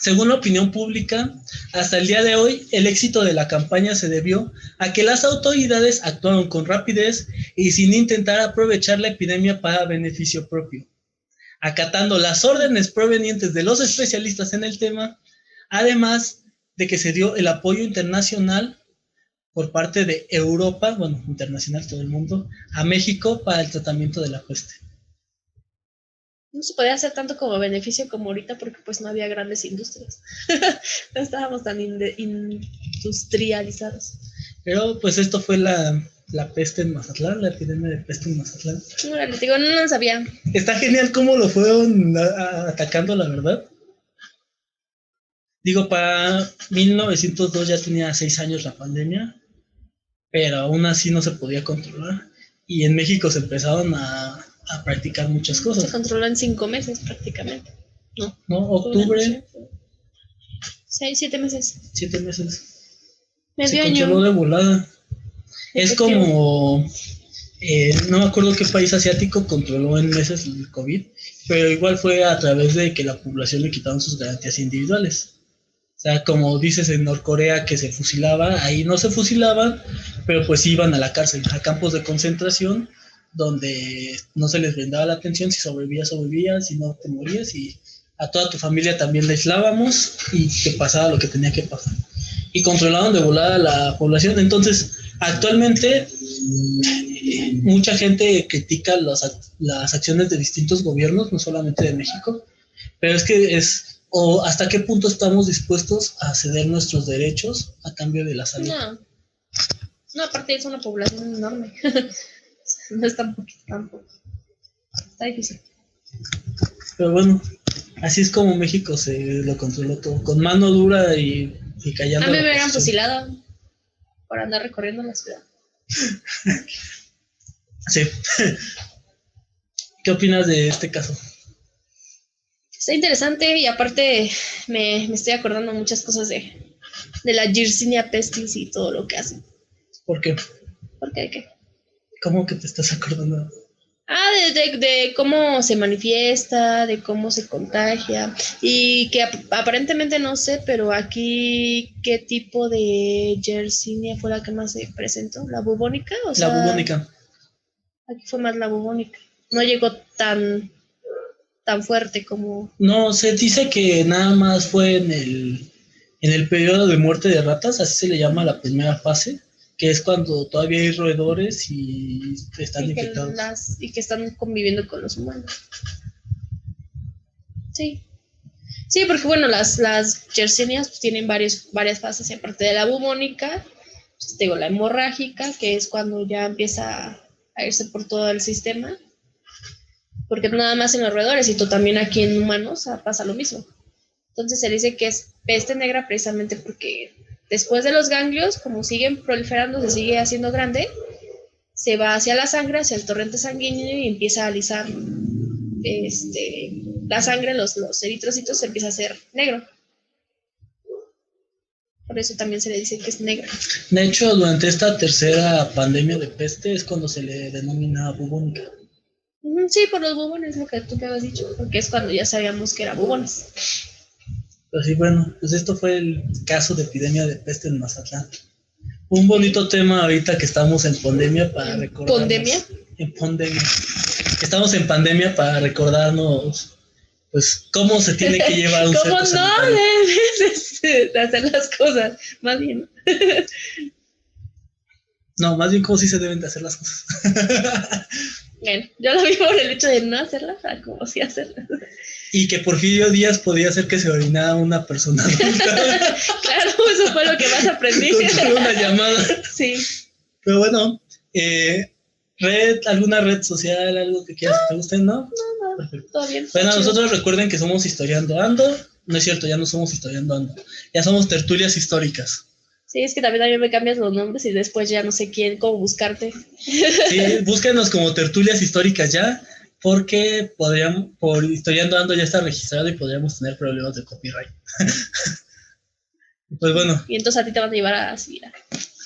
Según la opinión pública, hasta el día de hoy, el éxito de la campaña se debió a que las autoridades actuaron con rapidez y sin intentar aprovechar la epidemia para beneficio propio, acatando las órdenes provenientes de los especialistas en el tema, además de que se dio el apoyo internacional por parte de Europa, bueno, internacional todo el mundo, a México para el tratamiento de la peste. No se podía hacer tanto como beneficio como ahorita porque pues no había grandes industrias. No estábamos tan industrializados. Pero pues esto fue la peste en Mazatlán, la epidemia de peste en Mazatlán. No, digo, no lo sabía. Está genial cómo lo fueron atacando, la verdad. Digo, para 1902 ya tenía 6 años la pandemia, pero aún así no se podía controlar. Y en México se empezaron a practicar muchas cosas. Se controló en 5 meses prácticamente. No, octubre. 6, 7 meses. 7 meses. Medio se controló de volada. Es como, no me acuerdo qué país asiático controló en meses el COVID, pero igual fue a través de que la población le quitaron sus garantías individuales. O sea, como dices en Norcorea que se fusilaba, ahí no se fusilaban, pero pues iban a la cárcel, a campos de concentración, donde no se les brindaba la atención, si sobrevivías, si no te morías, y a toda tu familia también la aislábamos y que pasaba lo que tenía que pasar. Y controlaban de volada a la población. Entonces, actualmente, mucha gente critica las acciones de distintos gobiernos, no solamente de México, pero es que o hasta qué punto estamos dispuestos a ceder nuestros derechos a cambio de la salud. No, aparte es una población enorme. No es tan poquito tampoco. Está difícil. Pero bueno, así es como México se lo controló todo, con mano dura y callando. A mí me hubieran fusilado por andar recorriendo la ciudad. Sí. ¿Qué opinas de este caso? Está interesante y aparte me estoy acordando muchas cosas de la Yersinia pestis y todo lo que hacen. ¿Por qué? ¿Por qué? ¿De qué? ¿Cómo que te estás acordando? De cómo se manifiesta, de cómo se contagia y que aparentemente no sé, pero aquí ¿qué tipo de Yersinia fue la que más se presentó? ¿La bubónica? La bubónica. Aquí fue más la bubónica. No llegó tan fuerte como... No, se dice que nada más fue en el periodo de muerte de ratas, así se le llama la primera fase, que es cuando todavía hay roedores y están infectados. Y que están conviviendo con los humanos. Sí. Sí, porque bueno, las yersenias pues, tienen varias fases, y aparte de la bubónica, pues, digo, la hemorrágica, que es cuando ya empieza a irse por todo el sistema. Porque nada más en los roedores y también aquí en humanos pasa lo mismo. Entonces se dice que es peste negra precisamente porque después de los ganglios, como siguen proliferando, se sigue haciendo grande, se va hacia la sangre, hacia el torrente sanguíneo y empieza a alisar la sangre, los eritrocitos, se empieza a hacer negro. Por eso también se le dice que es negra. De hecho, durante esta tercera pandemia de peste es cuando se le denomina bubónica. Sí, por los bubones, lo que tú te habías dicho, porque es cuando ya sabíamos que era bubones. Pero sí, bueno, pues esto fue el caso de epidemia de peste en Mazatlán. Un bonito tema ahorita que estamos en pandemia para recordarnos. ¿Pandemia? En pandemia. Estamos en pandemia para recordarnos, pues, cómo se tiene que llevar un ¿Cómo centro no sanitario. debes de hacer las cosas? Más bien. No, más bien cómo sí se deben de hacer las cosas. Bueno, yo lo vi por el hecho de no hacerlas, a como sí hacerlas. Y que Porfirio Díaz podía hacer que se orinara una persona. Claro, eso fue lo que más aprendí. Con solo una llamada. Sí. Pero bueno, alguna red social, algo que quieras que te guste, ¿no? No, Perfecto. todo bien. Bueno, chido. nosotros recuerden que somos Historiando Ando. No es cierto, ya no somos Historiando Ando. Ya somos tertulias históricas. Sí, es que también me cambias los nombres y después ya no sé cómo buscarte. Sí, búsquenos como tertulias históricas ya, porque por Historiando Ando ya está registrado y podríamos tener problemas de copyright. Pues bueno. Y entonces a ti te van a llevar a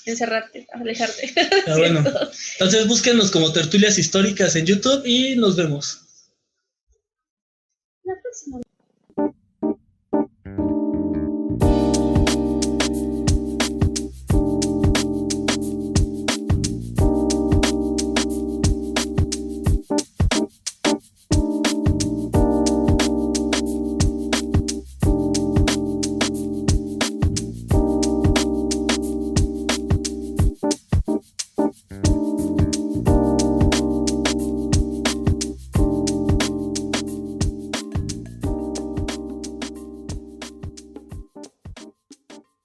encerrarte, a alejarte. Pero bueno, entonces búsquenos como tertulias históricas en YouTube y nos vemos. La próxima.